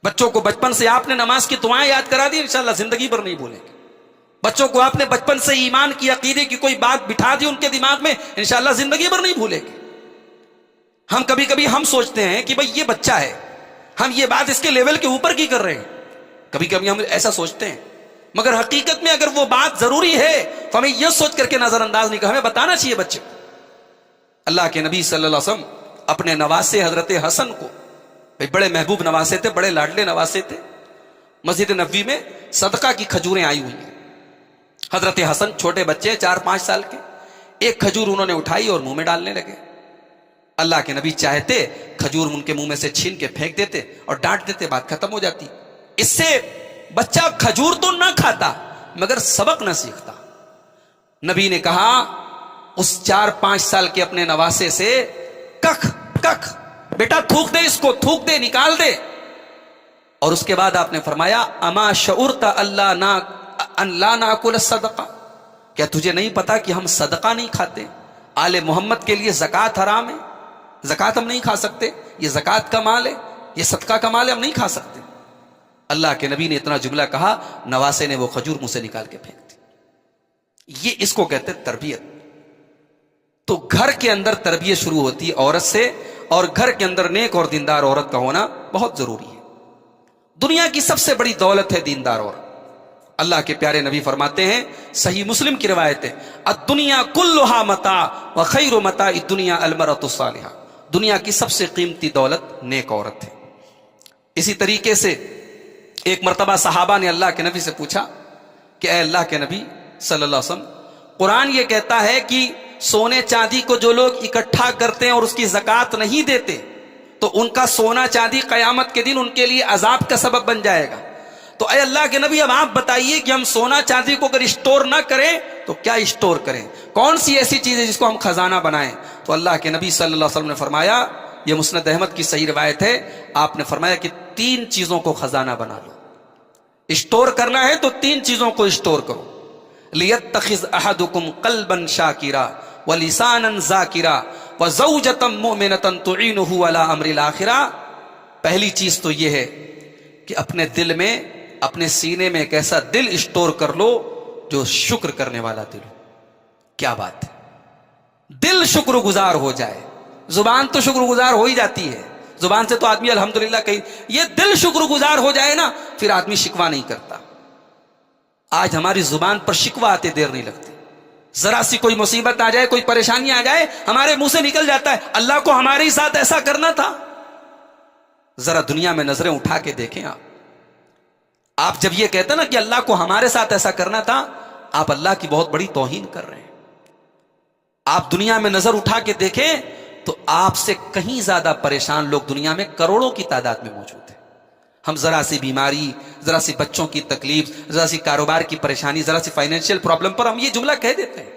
بچوں کو بچپن سے آپ نے نماز کی دعائیں یاد کرا دی، انشاءاللہ زندگی بھر نہیں بھولیں گے. بچوں کو آپ نے بچپن سے ایمان کی عقیدے کی کوئی بات بٹھا دی ان کے دماغ میں، انشاءاللہ زندگی بھر نہیں بھولیں گے. ہم کبھی کبھی ہم سوچتے ہیں کہ بھئی یہ بچہ ہے، ہم یہ بات اس کے لیول کے اوپر کی کر رہے ہیں، کبھی کبھی ہم ایسا سوچتے ہیں، مگر حقیقت میں اگر وہ بات ضروری ہے تو ہمیں یہ سوچ کر کے نظر انداز نہیں کرنا، ہمیں بتانا چاہیے بچے کو. اللہ کے نبی صلی اللہ علیہ وسلم اپنے نواسے حضرت حسن کو، بڑے محبوب نواسے تھے، بڑے لاڈلے نواسے تھے، مسجد نبوی میں صدقہ کی کھجوریں آئی ہوئی ہیں. حضرت حسن چھوٹے بچے 4-5 سال کے، ایک کھجور انہوں نے اٹھائی اور منہ میں ڈالنے لگے. اللہ کے نبی چاہتے کھجور ان کے منہ میں سے چھین کے پھینک دیتے اور ڈانٹ دیتے، بات ختم ہو جاتی. اس سے بچہ کھجور تو نہ کھاتا مگر سبق نہ سیکھتا. نبی نے کہا اس 4-5 سال کے اپنے نواسے سے کخ کخ بیٹا تھوک دے، اس کو تھوک دے، نکال دے. اور اس کے بعد آپ نے فرمایا اما شعرت اللہ نا ان لا ناکل الصدقہ، کیا تجھے نہیں پتا کہ ہم صدقہ نہیں کھاتے؟ آل محمد کے لیے زکوٰۃ حرام ہے، زکوٰۃ ہم نہیں کھا سکتے، یہ زکوٰۃ کا مال ہے، یہ صدقہ کا مال ہے، ہم نہیں کھا سکتے. اللہ کے نبی نے اتنا جملہ کہا، نواسے نے وہ کھجور منہ سے نکال کے پھینک دی. یہ اس کو کہتے ہیں تربیت. تو گھر کے اندر تربیت شروع ہوتی ہے عورت سے، اور گھر کے اندر نیک اور دیندار عورت کا ہونا بہت ضروری ہے. دنیا کی سب سے بڑی دولت ہے دیندار عورت. اللہ کے پیارے نبی فرماتے ہیں، صحیح مسلم کی روایت ہے، الدنیا کلھا متاع وخیر متاع الدنیا المرأۃ الصالحہ، دنیا کی سب سے قیمتی دولت نیک عورت ہے. اسی طریقے سے ایک مرتبہ صحابہ نے اللہ کے نبی سے پوچھا کہ اے اللہ کے نبی صلی اللہ علیہ وسلم، قرآن یہ کہتا ہے کہ سونے چاندی کو جو لوگ اکٹھا کرتے ہیں اور اس کی زکوٰۃ نہیں دیتے تو ان کا سونا چاندی قیامت کے دن ان کے لیے عذاب کا سبب بن جائے گا. تو اے اللہ کے نبی اب آپ بتائیے کہ ہم سونا چاندی کو اگر اسٹور نہ کریں تو کیا اسٹور کریں؟ کون سی ایسی چیز ہے جس کو ہم خزانہ بنائیں؟ تو اللہ کے نبی صلی اللہ علیہ وسلم نے فرمایا، یہ مسند احمد کی صحیح روایت ہے، آپ نے فرمایا کہ 3 چیزوں کو خزانہ بنا لو. اسٹور کرنا ہے تو 3 چیزوں کو اسٹور کرو. لیتخذ احدکم قلبا شاکرا ولسانا ذاکرا وزوجتا مؤمنتا تعینہ علی امر الاخرہ. پہلی چیز تو یہ ہے کہ اپنے دل میں، اپنے سینے میں ایک ایسا دل اسٹور کر لو جو شکر کرنے والا دل ہو. کیا بات ہے، دل شکر گزار ہو جائے. زبان تو شکر گزار ہو ہی جاتی ہے، زبان سے تو آدمی الحمدللہ کہی، یہ دل شکر گزار ہو جائے نا پھر آدمی شکوہ نہیں کرتا. آج ہماری زبان پر شکوہ آتے دیر نہیں لگتی. ذرا سی کوئی مصیبت آ جائے، کوئی پریشانی آ جائے، ہمارے منہ سے نکل جاتا ہے اللہ کو ہمارے ساتھ ایسا کرنا تھا. ذرا دنیا میں نظریں اٹھا کے دیکھیں آپ، آپ جب یہ کہتے ہیں نا کہ اللہ کو ہمارے ساتھ ایسا کرنا تھا، آپ اللہ کی بہت بڑی توہین کر رہے ہیں. آپ دنیا میں نظر اٹھا کے دیکھیں تو آپ سے کہیں زیادہ پریشان لوگ دنیا میں کروڑوں کی تعداد میں موجود ہیں. ہم ذرا سی بیماری، ذرا سی بچوں کی تکلیف، ذرا سی کاروبار کی پریشانی، ذرا سی فائنینشیل پرابلم پر ہم یہ جملہ کہہ دیتے ہیں.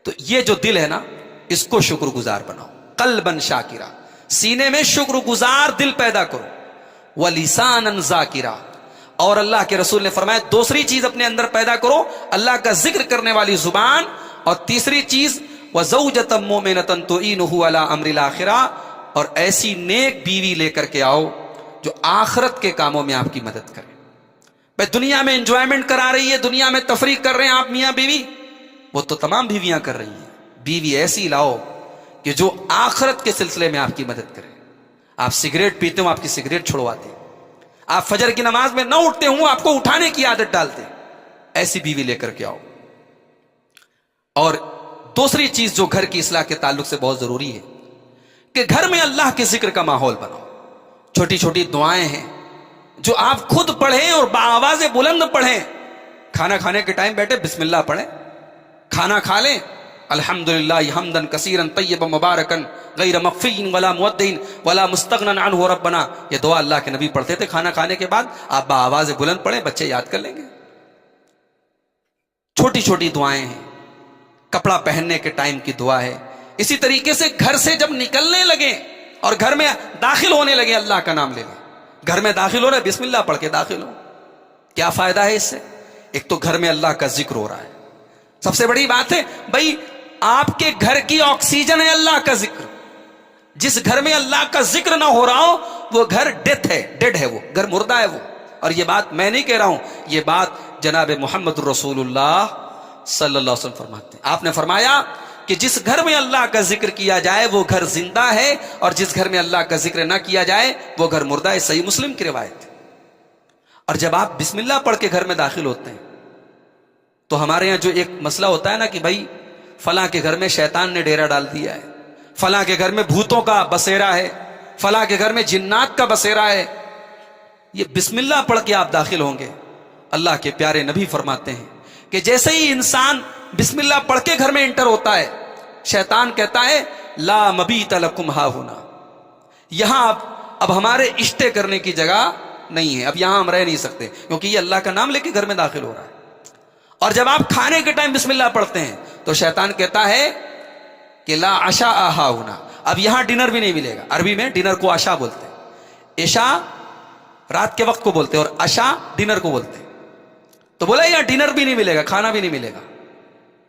تو یہ جو دل ہے نا، اس کو شکر گزار بناؤ. قلباً شاکرا، سینے میں شکر گزار دل پیدا کرو. وَلِسَانًا ذَاکِرًا، اور اللہ کے رسول نے فرمایا دوسری چیز اپنے اندر پیدا کرو، اللہ کا ذکر کرنے والی زبان. اور تیسری چیز وَزَوْجَةً مُؤْمِنَةً تُعِينُهُ عَلَىٰ أَمْرِ الْآخِرَةِ، اور ایسی نیک بیوی لے کر کے آؤ جو آخرت کے کاموں میں آپ کی مدد کرے. بھائی دنیا میں انجوائمنٹ کرا رہی ہے، دنیا میں تفریح کر رہے ہیں آپ میاں بیوی، وہ تو تمام بیویاں کر رہی ہیں. بیوی ایسی لاؤ کہ جو آخرت کے سلسلے میں آپ کی مدد کرے. آپ سگریٹ پیتے ہوں، آپ کی سگریٹ چھڑواتے. آپ فجر کی نماز میں نہ اٹھتے ہوں، آپ کو اٹھانے کی عادت ڈالتے. ایسی بیوی لے کر کے آؤ. اور دوسری چیز جو گھر کی اصلاح کے تعلق سے بہت ضروری ہے کہ گھر میں اللہ کے ذکر کا ماحول بناؤ. چھوٹی چھوٹی دعائیں ہیں جو آپ خود پڑھیں اور بآواز بلند پڑھیں. کھانا کھانے کے ٹائم بیٹھے بسم اللہ پڑھیں. کھانا کھا لیں الحمدللہ حمدن کثیرا طیبا مبارکن غیر مخفی ولا مودع ولا مستغنى عنہ ربنا. یہ دعا اللہ کے نبی پڑھتے تھے کھانا کھانے کے بعد. آپ بآواز بلند پڑھیں، بچے یاد کر لیں گے. چھوٹی چھوٹی دعائیں ہیں. کپڑا پہننے کے ٹائم کی دعا ہے. اسی طریقے سے گھر سے جب نکلنے لگے اور گھر میں داخل ہونے لگے اللہ کا نام لے لیں. گھر میں داخل ہو رہے بسم اللہ پڑھ کے داخل ہو. کیا فائدہ ہے اس سے؟ ایک تو گھر میں اللہ کا ذکر ہو رہا ہے. سب سے بڑی بات ہے بھائی آپ کے گھر کی آکسیجن ہے اللہ کا ذکر. جس گھر میں اللہ کا ذکر نہ ہو رہا ہو وہ گھر ڈیتھ ہے، ڈیڈ ہے، وہ گھر مردہ ہے وہ. اور یہ بات میں نہیں کہہ رہا ہوں، یہ بات جناب محمد رسول اللہ صلی اللہ علیہ وسلم فرماتے ہیں. آپ نے فرمایا کہ جس گھر میں اللہ کا ذکر کیا جائے وہ گھر زندہ ہے، اور جس گھر میں اللہ کا ذکر نہ کیا جائے وہ گھر مردہ ہے. صحیح مسلم کی روایت ہے. اور جب آپ بسم اللہ پڑھ کے گھر میں داخل ہوتے ہیں تو ہمارے یہاں جو ایک مسئلہ ہوتا ہے نا کہ بھائی فلاں کے گھر میں شیطان نے ڈیرا ڈال دیا ہے، فلاں کے گھر میں بھوتوں کا بسیرا ہے، فلاں کے گھر میں جنات کا بسیرا ہے. یہ بسم اللہ پڑھ کے آپ داخل ہوں گے. اللہ کے پیارے نبی فرماتے ہیں کہ جیسے ہی انسان بسم اللہ پڑھ کے گھر میں انٹر ہوتا ہے شیطان کہتا ہے لا مبیت لکم ہاہنا، یہاں اب ہمارے اشتے کرنے کی جگہ نہیں ہے، اب یہاں ہم رہ نہیں سکتے، کیونکہ یہ اللہ کا نام لے کے گھر میں داخل ہو رہا ہے. اور جب آپ کھانے کے ٹائم بسم اللہ پڑھتے ہیں تو شیطان کہتا ہے کہ لا عشاء ہاہنا، اب یہاں ڈنر بھی نہیں ملے گا. عربی میں ڈنر کو عشاء بولتے ہیں. عشاء رات کے وقت کو بولتے ہیں اور عشاء ڈنر کو بولتے ہیں. تو بولا یہاں ڈنر بھی نہیں ملے گا، کھانا بھی نہیں ملے گا.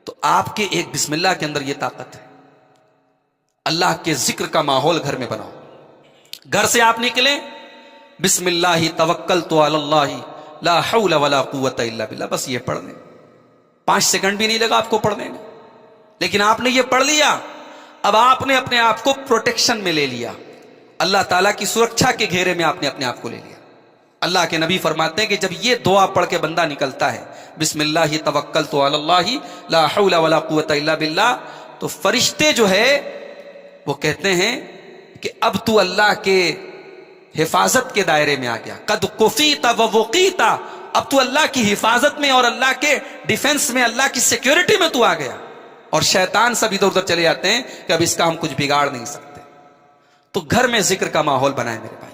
تو آپ کے ایک بسم اللہ کے اندر یہ طاقت ہے. اللہ کے ذکر کا ماحول گھر میں بناؤ. گھر سے آپ نکلیں بسم اللہ توکلت علی اللہ لا حول ولا قوت الا باللہ، بس یہ پڑھ لیں. 5 سیکنڈ بھی نہیں لگا آپ کو پڑھنے میں. لیکن آپ نے یہ پڑھ لیا، اب آپ نے اپنے آپ کو پروٹیکشن میں لے لیا. اللہ تعالیٰ کی سرکشا کے گھیرے میں آپ نے اپنے آپ کو لے لیا. اللہ کے نبی فرماتے ہیں کہ جب یہ دعا پڑھ کے بندہ نکلتا ہے بسم اللہ توکلت علی اللہ لا حول ولا قوت الا باللہ، تو فرشتے جو ہے وہ کہتے ہیں کہ اب تو اللہ کے حفاظت کے دائرے میں آ گیا. قد کفیت ووقیت، اب تو اللہ کی حفاظت میں اور اللہ کے ڈیفنس میں، اللہ کی سیکیورٹی میں تو آ گیا. اور شیطان سب ادھر ادھر چلے جاتے ہیں کہ اب اس کا ہم کچھ بگاڑ نہیں سکتے. تو گھر میں ذکر کا ماحول بنائیں میرے بھائی.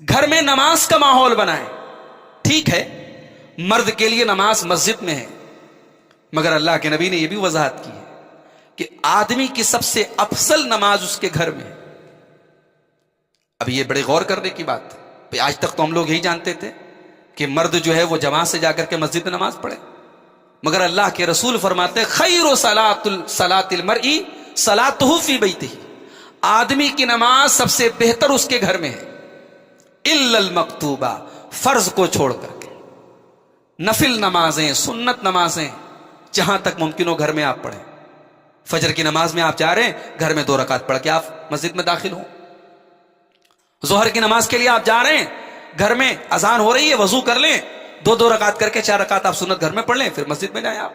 گھر میں نماز کا ماحول بنائیں. ٹھیک ہے مرد کے لیے نماز مسجد میں ہے، مگر اللہ کے نبی نے یہ بھی وضاحت کی ہے کہ آدمی کی سب سے افضل نماز اس کے گھر میں ہے. اب یہ بڑے غور کرنے کی بات ہے. آج تک تو ہم لوگ یہی جانتے تھے کہ مرد جو ہے وہ جماعت سے جا کر کے مسجد میں نماز پڑھے، مگر اللہ کے رسول فرماتے ہیں خیر صلاۃ المرء صلاۃہ فی بیتہ، آدمی کی نماز سب سے بہتر اس کے گھر میں ہے. الا المکتوبہ، فرض کو چھوڑ کر کے نفل نمازیں، سنت نمازیں جہاں تک ممکن ہو گھر میں آپ پڑھیں. فجر کی نماز میں آپ جا رہے ہیں گھر میں 2 رکعت پڑھ کے آپ مسجد میں داخل ہوں. ظہر کی نماز کے لیے آپ جا رہے ہیں گھر میں اذان ہو رہی ہے وضو کر لیں 2 رکعت کر کے 4 رکعت آپ سنت گھر میں پڑھ لیں، پھر مسجد میں جائیں آپ،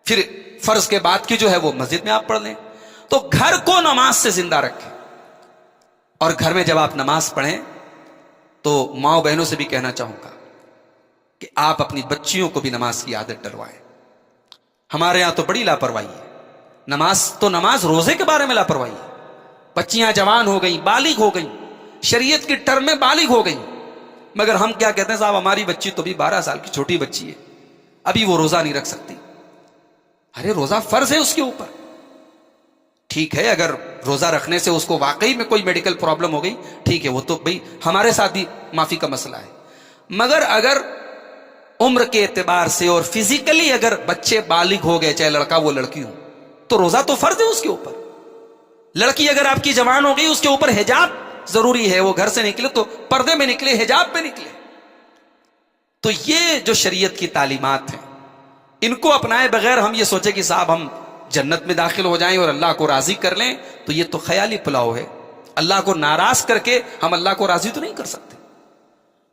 پھر فرض کے بعد کی جو ہے وہ مسجد میں آپ پڑھ لیں. تو گھر کو نماز سے زندہ رکھیں. اور گھر میں جب آپ نماز پڑھیں تو ماؤں بہنوں سے بھی کہنا چاہوں گا کہ آپ اپنی بچیوں کو بھی نماز کی عادت ڈلوائیں. ہمارے یہاں تو بڑی لاپرواہی ہے. نماز روزے کے بارے میں لاپرواہی ہے. بچیاں جوان ہو گئیں، بالغ ہو گئیں، شریعت کی ٹرم میں بالغ ہو گئیں، مگر ہم کیا کہتے ہیں، صاحب ہماری بچی تو بھی 12 سال کی چھوٹی بچی ہے، ابھی وہ روزہ نہیں رکھ سکتی. ارے روزہ فرض ہے اس کے اوپر. ٹھیک ہے اگر روزہ رکھنے سے اس کو واقعی میں کوئی میڈیکل پرابلم ہو گئی، ٹھیک ہے، وہ تو بھئی ہمارے ساتھ بھی معافی کا مسئلہ ہے. مگر اگر عمر کے اعتبار سے اور فزیکلی اگر بچے بالغ ہو گئے، چاہے لڑکا وہ لڑکی ہو، تو روزہ تو فرض ہے اس کے اوپر. لڑکی اگر آپ کی جوان ہو گئی، اس کے اوپر حجاب ضروری ہے، وہ گھر سے نکلے تو پردے میں نکلے، حجاب پہ نکلے. تو یہ جو شریعت کی تعلیمات ہیں، ان کو اپنائے بغیر ہم یہ سوچے کہ صاحب ہم جنت میں داخل ہو جائیں اور اللہ کو راضی کر لیں، تو یہ تو خیالی پلاؤ ہے. اللہ کو ناراض کر کے ہم اللہ کو راضی تو نہیں کر سکتے.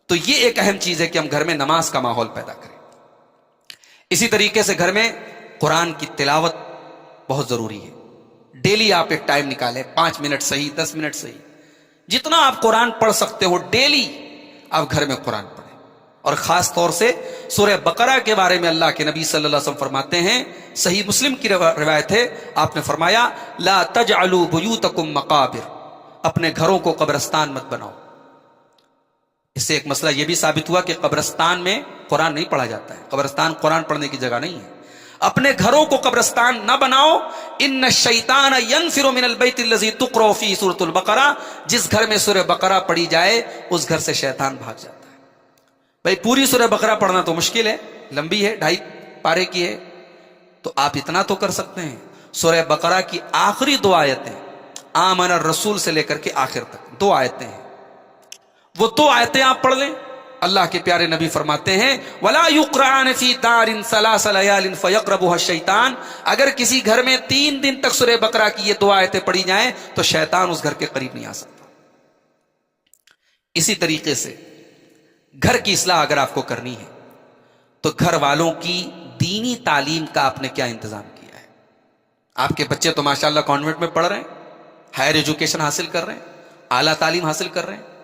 تو یہ ایک اہم چیز ہے کہ ہم گھر میں نماز کا ماحول پیدا کریں. اسی طریقے سے گھر میں قرآن کی تلاوت بہت ضروری ہے. ڈیلی آپ ایک ٹائم نکالیں، 5 منٹ صحیح، 10 منٹ صحیح، جتنا آپ قرآن پڑھ سکتے ہو ڈیلی آپ گھر میں قرآن پڑھیں. اور خاص طور سے سورہ بقرہ کے بارے میں اللہ کے نبی صلی اللہ علیہ وسلم فرماتے ہیں، صحیح مسلم کی روایت ہے، آپ نے فرمایا لا تجعلوا بیوتکم مقابر، اپنے گھروں کو قبرستان مت بناؤ. اس سے ایک مسئلہ یہ بھی ثابت ہوا کہ قبرستان میں قرآن نہیں پڑھا جاتا ہے. قبرستان قرآن پڑھنے کی جگہ نہیں ہے. اپنے گھروں کو قبرستان نہ بناؤ. ان الشیطان ینفر من البیت الذی تقرأ فی سورۃ البقرہ، جس گھر میں سورہ بقرہ پڑھی جائے اس گھر سے شیطان بھاگ جاتا ہے. بھائی پوری سورہ بقرہ پڑھنا تو مشکل ہے، لمبی ہے، 2.5 پارے کی ہے، تو آپ اتنا تو کر سکتے ہیں. سورہ بقرہ کی آخری 2 آیتیں، آمن الرسول سے لے کر کے آخر تک 2 آیتیں ہیں، وہ 2 آیتیں آپ پڑھ لیں. اللہ کے پیارے نبی فرماتے ہیں وَلَا يُقْرَعَانِ فِي دَارٍ ثَلَاثَ لَيَالٍ فَيَقْرَبُهَا الشَّيْطَانُ، اگر کسی گھر میں 3 دن تک سورہ بقرہ کی یہ 2 آیتیں پڑھی جائیں تو شیطان اس گھر کے قریب نہیں آ سکتا. اسی طریقے سے گھر کی اصلاح اگر آپ کو کرنی ہے تو گھر والوں کی دینی تعلیم کا آپ نے کیا انتظام کیا ہے. آپ کے بچے تو ماشاءاللہ کانوینٹ میں پڑھ رہے ہیں، ہائر ایجوکیشن حاصل کر رہے ہیں، اعلیٰ تعلیم حاصل کر رہے ہیں،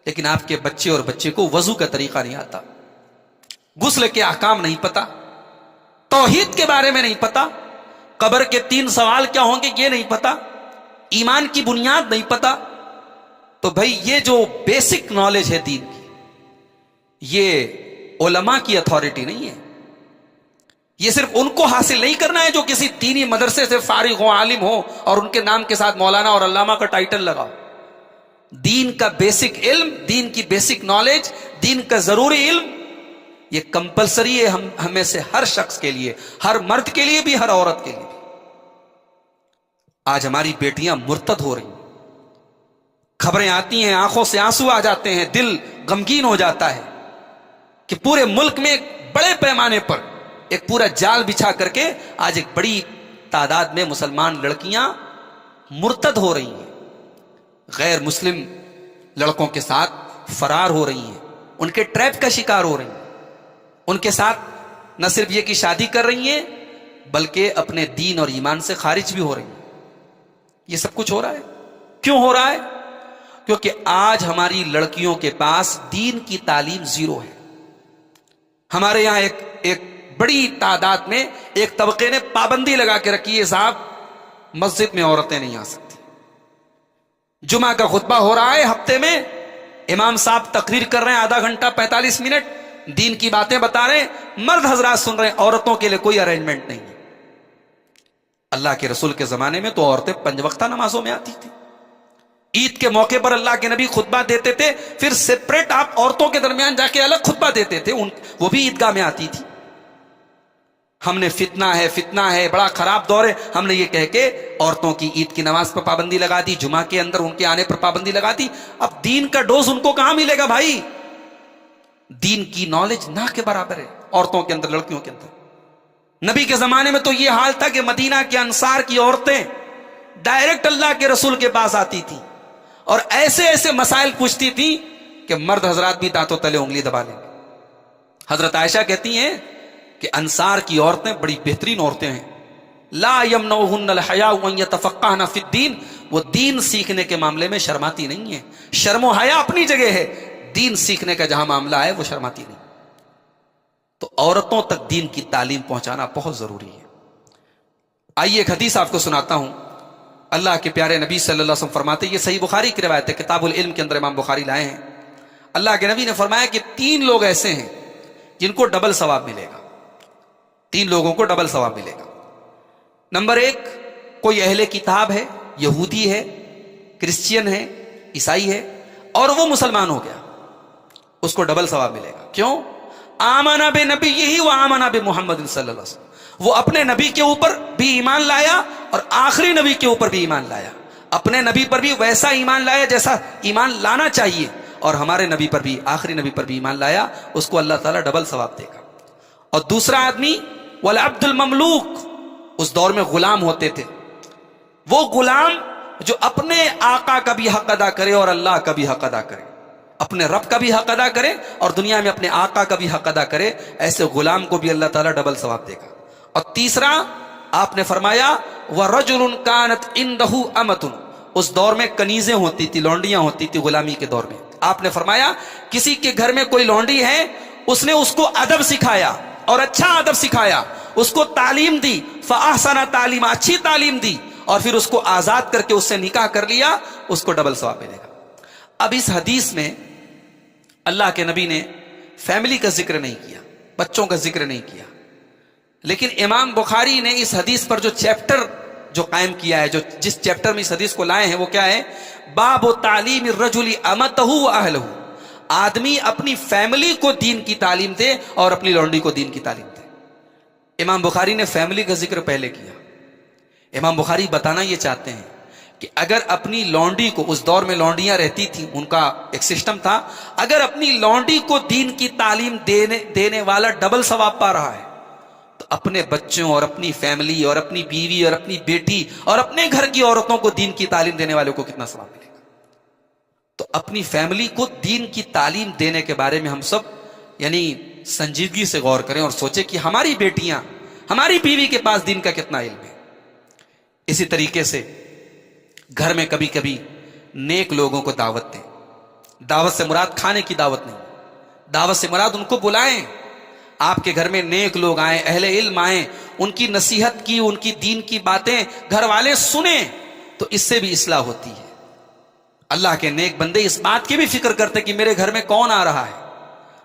لیکن آپ کے بچے اور بچے کو وضو کا طریقہ نہیں آتا، غسل کے احکام نہیں پتا، توحید کے بارے میں نہیں پتا، قبر کے 3 سوال کیا ہوں گے یہ نہیں پتا، ایمان کی بنیاد نہیں پتا. تو بھائی یہ جو بیسک نالج ہے دین کی، یہ علماء کی اتھارٹی نہیں ہے. یہ صرف ان کو حاصل نہیں کرنا ہے جو کسی دینی مدرسے سے فارغ ہو، عالم ہو، اور ان کے نام کے ساتھ مولانا اور علامہ کا ٹائٹل لگاؤ. دین کا بیسک علم، دین کی بیسک نالج، دین کا ضروری علم، یہ کمپلسری ہے ہمیں سے ہر شخص کے لیے، ہر مرد کے لیے بھی، ہر عورت کے لیے بھی. آج ہماری بیٹیاں مرتد ہو رہی ہیں، خبریں آتی ہیں، آنکھوں سے آنسو آ جاتے ہیں، دل غمگین ہو جاتا ہے کہ پورے ملک میں ایک بڑے پیمانے پر ایک پورا جال بچھا کر کے آج ایک بڑی تعداد میں مسلمان لڑکیاں مرتد ہو رہی ہیں، غیر مسلم لڑکوں کے ساتھ فرار ہو رہی ہیں، ان کے ٹریپ کا شکار ہو رہی ہیں، ان کے ساتھ نہ صرف یہ کہ شادی کر رہی ہیں بلکہ اپنے دین اور ایمان سے خارج بھی ہو رہی ہیں. یہ سب کچھ ہو رہا ہے. کیوں ہو رہا ہے؟ کیونکہ آج ہماری لڑکیوں کے پاس دین کی تعلیم 0 ہے. ہمارے یہاں ایک بڑی تعداد میں ایک طبقے نے پابندی لگا کے رکھی ہے، صاحب مسجد میں عورتیں نہیں آ سکتی. جمعہ کا خطبہ ہو رہا ہے ہفتے میں، امام صاحب تقریر کر رہے ہیں آدھا گھنٹہ 45 منٹ، دین کی باتیں بتا رہے ہیں، مرد حضرات سن رہے ہیں، عورتوں کے لیے کوئی ارینجمنٹ نہیں ہے. اللہ کے رسول کے زمانے میں تو عورتیں 5 وقتہ نمازوں میں آتی تھی. عید کے موقع پر اللہ کے نبی خطبہ دیتے تھے، پھر سپریٹ آپ عورتوں کے درمیان جا کے الگ خطبہ دیتے تھے، وہ بھی عیدگاہ میں آتی تھی. ہم نے فتنہ ہے بڑا خراب دور ہے، ہم نے یہ کہہ کے عورتوں کی عید کی نماز پر پابندی لگا دی، جمعہ کے اندر ان کے آنے پر پابندی لگا دی. اب دین کا ڈوز ان کو کہاں ملے گا بھائی؟ دین کی نالج نہ کے برابر ہے عورتوں کے اندر، لڑکیوں کے اندر. نبی کے زمانے میں تو یہ حال تھا کہ مدینہ کے انصار کی عورتیں ڈائریکٹ اللہ کے رسول کے پاس آتی تھی اور ایسے ایسے مسائل پوچھتی تھی کہ مرد حضرات بھی دانتوں تلے انگلی دبا لیں گے. حضرت عائشہ کہتی ہیں کہ انصار کی عورتیں بڑی بہترین عورتیں ہیں، لا یمنعہن الحیاء ان یتفقہن فی الدین، وہ دین سیکھنے کے معاملے میں شرماتی نہیں ہیں. شرم و حیا اپنی جگہ ہے، دین سیکھنے کا جہاں معاملہ ہے وہ شرماتی نہیں. تو عورتوں تک دین کی تعلیم پہنچانا بہت ضروری ہے. آئیے ایک حدیث آپ کو سناتا ہوں. اللہ کے پیارے نبی صلی اللہ علیہ وسلم فرماتے, یہ صحیح بخاری کی روایت ہے, کتاب العلم کے اندر امام بخاری لائے ہیں. اللہ کے نبی نے فرمایا کہ 3 لوگ ایسے ہیں جن کو ڈبل ثواب ملے گا. 3 لوگوں کو ڈبل ثواب ملے گا. نمبر 1, کوئی اہل کتاب ہے, یہودی ہے, کرسچین ہے, عیسائی ہے, اور وہ مسلمان ہو گیا, اس کو ڈبل ثواب ملے گا. کیوں؟ آمنا بے نبی یہی وہ آمنا بے محمد صلی اللہ علیہ وسلم, وہ اپنے نبی کے اوپر بھی ایمان لایا اور آخری نبی کے اوپر بھی ایمان لایا. اپنے نبی پر بھی ویسا ایمان لایا جیسا ایمان لانا چاہیے, اور ہمارے نبی پر بھی, آخری نبی پر بھی ایمان لایا, اس کو اللہ تعالیٰ ڈبل ثواب دے گا. اور دوسرا آدمی والعبد المملوک, اس دور میں غلام ہوتے تھے, وہ غلام جو اپنے آقا کا بھی حق ادا کرے اور اللہ کا بھی حق ادا کرے, اپنے رب کا بھی حق ادا کرے اور دنیا میں اپنے آقا کا بھی حق ادا کرے, ایسے غلام کو بھی اللہ تعالیٰ ڈبل ثواب دے گا. اور تیسرا آپ نے فرمایا وَرَجُلٌ كَانَتْ عِنْدَهُ أَمَةٌ, اس دور میں کنیزیں ہوتی تھی, لونڈیاں ہوتی تھی غلامی کے دور میں. آپ نے فرمایا کسی کے گھر میں کوئی لونڈی ہے, اس نے اس کو ادب سکھایا اور اچھا ادب سکھایا, اس کو تعلیم دی, فَأَحْسَنَ تعلیم, اچھی تعلیم دی, اور پھر اس کو آزاد کر کے اس سے نکاح کر لیا, اس کو ڈبل ثواب ملے گا. اب اس حدیث میں اللہ کے نبی نے فیملی کا ذکر نہیں کیا, بچوں کا ذکر نہیں کیا, لیکن امام بخاری نے اس حدیث پر جو چیپٹر جو قائم کیا ہے, جو جس چیپٹر میں اس حدیث کو لائے ہیں, وہ کیا ہے؟ باب تعلیم الرجل امتہ واہلہ, آدمی اپنی فیملی کو دین کی تعلیم دے اور اپنی لونڈی کو دین کی تعلیم دے. امام بخاری نے فیملی کا ذکر پہلے کیا. امام بخاری بتانا یہ چاہتے ہیں کہ اگر اپنی لونڈی کو, اس دور میں لونڈیاں رہتی تھیں, ان کا ایک سسٹم تھا, اگر اپنی لونڈی کو دین کی تعلیم دینے والا ڈبل ثواب پا رہا ہے, تو اپنے بچوں اور اپنی فیملی اور اپنی بیوی اور اپنی بیٹی اور اپنے گھر کی عورتوں کو دین کی تعلیم دینے والوں کو کتنا ثواب ملے گا. تو اپنی فیملی کو دین کی تعلیم دینے کے بارے میں ہم سب یعنی سنجیدگی سے غور کریں اور سوچیں کہ ہماری بیٹیاں, ہماری بیوی کے پاس دین کا کتنا علم ہے. اسی طریقے سے گھر میں کبھی کبھی نیک لوگوں کو دعوت دیں. دعوت سے مراد کھانے کی دعوت نہیں, دعوت سے مراد ان کو بلائیں. آپ کے گھر میں نیک لوگ آئیں, اہل علم آئیں, ان کی نصیحت کی, ان کی دین کی باتیں گھر والے سنیں, تو اس سے بھی اصلاح ہوتی ہے. اللہ کے نیک بندے اس بات کی بھی فکر کرتے کہ میرے گھر میں کون آ رہا ہے.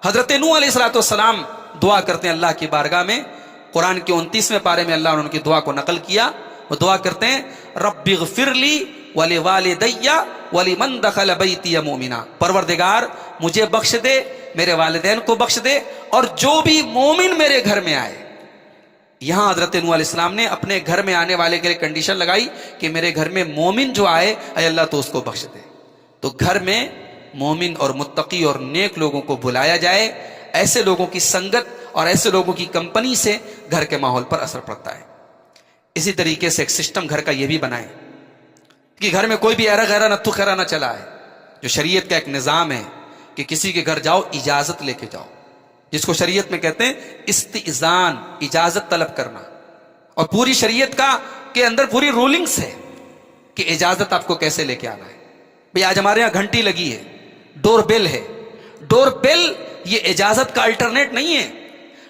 حضرت نوح علیہ الصلوۃ والسلام دعا کرتے ہیں اللہ کی بارگاہ میں. قرآن کے 29ویں پارے میں اللہ نے ان کی دعا کو نقل کیا. وہ دعا کرتے ہیں رب اغفر لی ولوالدی ولمن دخل بیتی مؤمنا, پروردگار مجھے بخش دے, میرے والدین کو بخش دے, اور جو بھی مومن میرے گھر میں آئے. یہاں حضرت نوح علیہ السلام نے اپنے گھر میں آنے والے کے لیے کنڈیشن لگائی کہ میرے گھر میں مومن جو آئے, اے اللہ تو اس کو بخش دے. تو گھر میں مومن اور متقی اور نیک لوگوں کو بلایا جائے. ایسے لوگوں کی سنگت اور ایسے لوگوں کی کمپنی سے گھر کے ماحول پر اثر پڑتا ہے. اسی طریقے سے ایک سسٹم گھر کا یہ بھی بنائیں کہ گھر میں کوئی بھی ایرا غیرہ نتھو خیرہ نہ چلا ہے. جو شریعت کا ایک نظام ہے کہ کسی کے گھر جاؤ اجازت لے کے جاؤ, جس کو شریعت میں کہتے ہیں استئذان, اجازت طلب کرنا. اور پوری شریعت کا کے اندر پوری رولنگز ہے کہ اجازت آپ کو کیسے لے کے آنا ہے. بھئی آج ہمارے یہاں گھنٹی لگی ہے, ڈور بیل ہے. ڈور بیل یہ اجازت کا الٹرنیٹ نہیں ہے.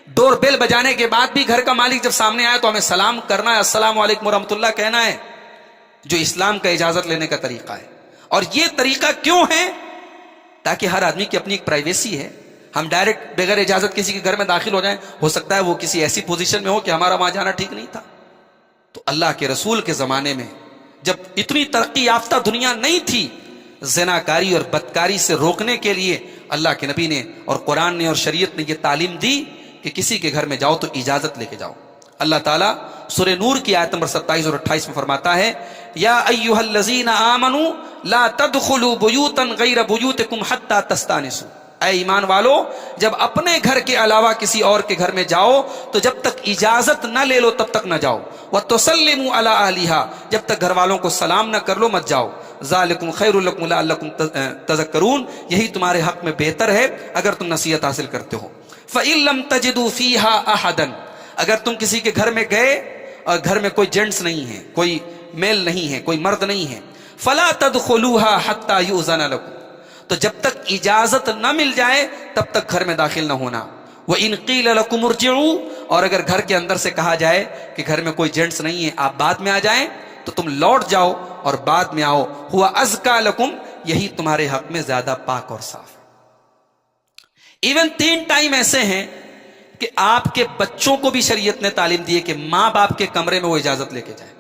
ڈور بیل بجانے کے بعد بھی گھر کا مالک جب سامنے آئے تو ہمیں سلام کرنا ہے, السلام علیکم ورحمۃ اللہ کہنا ہے, جو اسلام کا اجازت لینے کا طریقہ ہے. اور یہ طریقہ کیوں ہے؟ تاکہ ہر آدمی کی اپنی ایک پرائیویسی ہے. ہم ڈائریکٹ بغیر اجازت کسی کے گھر میں داخل ہو جائیں, ہو سکتا ہے وہ کسی ایسی پوزیشن میں ہو کہ ہمارا وہاں جانا ٹھیک نہیں تھا. تو اللہ کے رسول کے زمانے میں جب اتنی ترقی یافتہ دنیا نہیں تھی, زناکاری اور بدکاری سے روکنے کے لیے اللہ کے نبی نے اور قرآن نے اور شریعت نے یہ تعلیم دی کہ کسی کے گھر میں جاؤ تو اجازت لے کے جاؤ. اللہ تعالیٰ سورہ نور کی آیت نمبر 27 اور 28 میں فرماتا ہے یا ایھا الذین آمنوا لا تدخلوا بیوتا غیر بیوتکم حتی تستانسوا, اے ایمان والو جب اپنے گھر کے علاوہ کسی اور کے گھر میں جاؤ تو جب تک اجازت نہ لے لو تب تک نہ جاؤ. وتسلموا علی اہلھا, جب تک گھر والوں کو سلام نہ کر لو مت جاؤ. ذالکم خیر لکم لعلکم تذکرون, یہی تمہارے حق میں بہتر ہے اگر تم نصیحت حاصل کرتے ہو. فإن لم تجدوا فیھا احدا, اگر تم کسی کے گھر میں گئے اور گھر میں کوئی جینٹس نہیں ہے, کوئی میل نہیں ہے, کوئی مرد نہیں ہے, فلا تدخلوها حتى یؤذن لکم, تو جب تک اجازت نہ مل جائے تب تک گھر میں داخل نہ ہونا. وَإِنْ قِيلَ لَكُمُ ارْجِعُوا، اور اگر گھر کے اندر سے کہا جائے کہ گھر میں کوئی جینٹس نہیں ہے، آپ بعد میں آ جائیں، تو تم لوٹ جاؤ اور بعد میں آؤ، ہوا ازکا لکم، یہی تمہارے حق میں زیادہ پاک اور صاف ہے۔ ایون 3 ٹائم ایسے ہیں کہ آپ کے بچوں کو بھی شریعت نے تعلیم دی ہے کہ ماں باپ کے کمرے میں وہ اجازت لے کے جائیں۔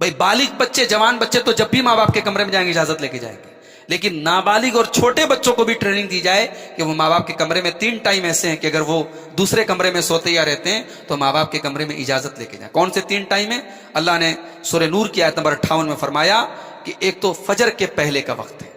بھائی بالغ بچے، جوان بچے تو جب بھی ماں باپ کے کمرے میں جائیں گے اجازت لے کے جائیں گے، لیکن نابالغ اور چھوٹے بچوں کو بھی ٹریننگ دی جائے کہ وہ ماں باپ کے کمرے میں 3 ٹائم ایسے ہیں کہ اگر وہ دوسرے کمرے میں سوتے یا رہتے ہیں تو ماں باپ کے کمرے میں اجازت لے کے جائیں۔ کون سے 3 ٹائم ہیں؟ اللہ نے سورہ نور کی آیت نمبر 58 میں فرمایا کہ ایک تو فجر کے پہلے کا وقت ہے،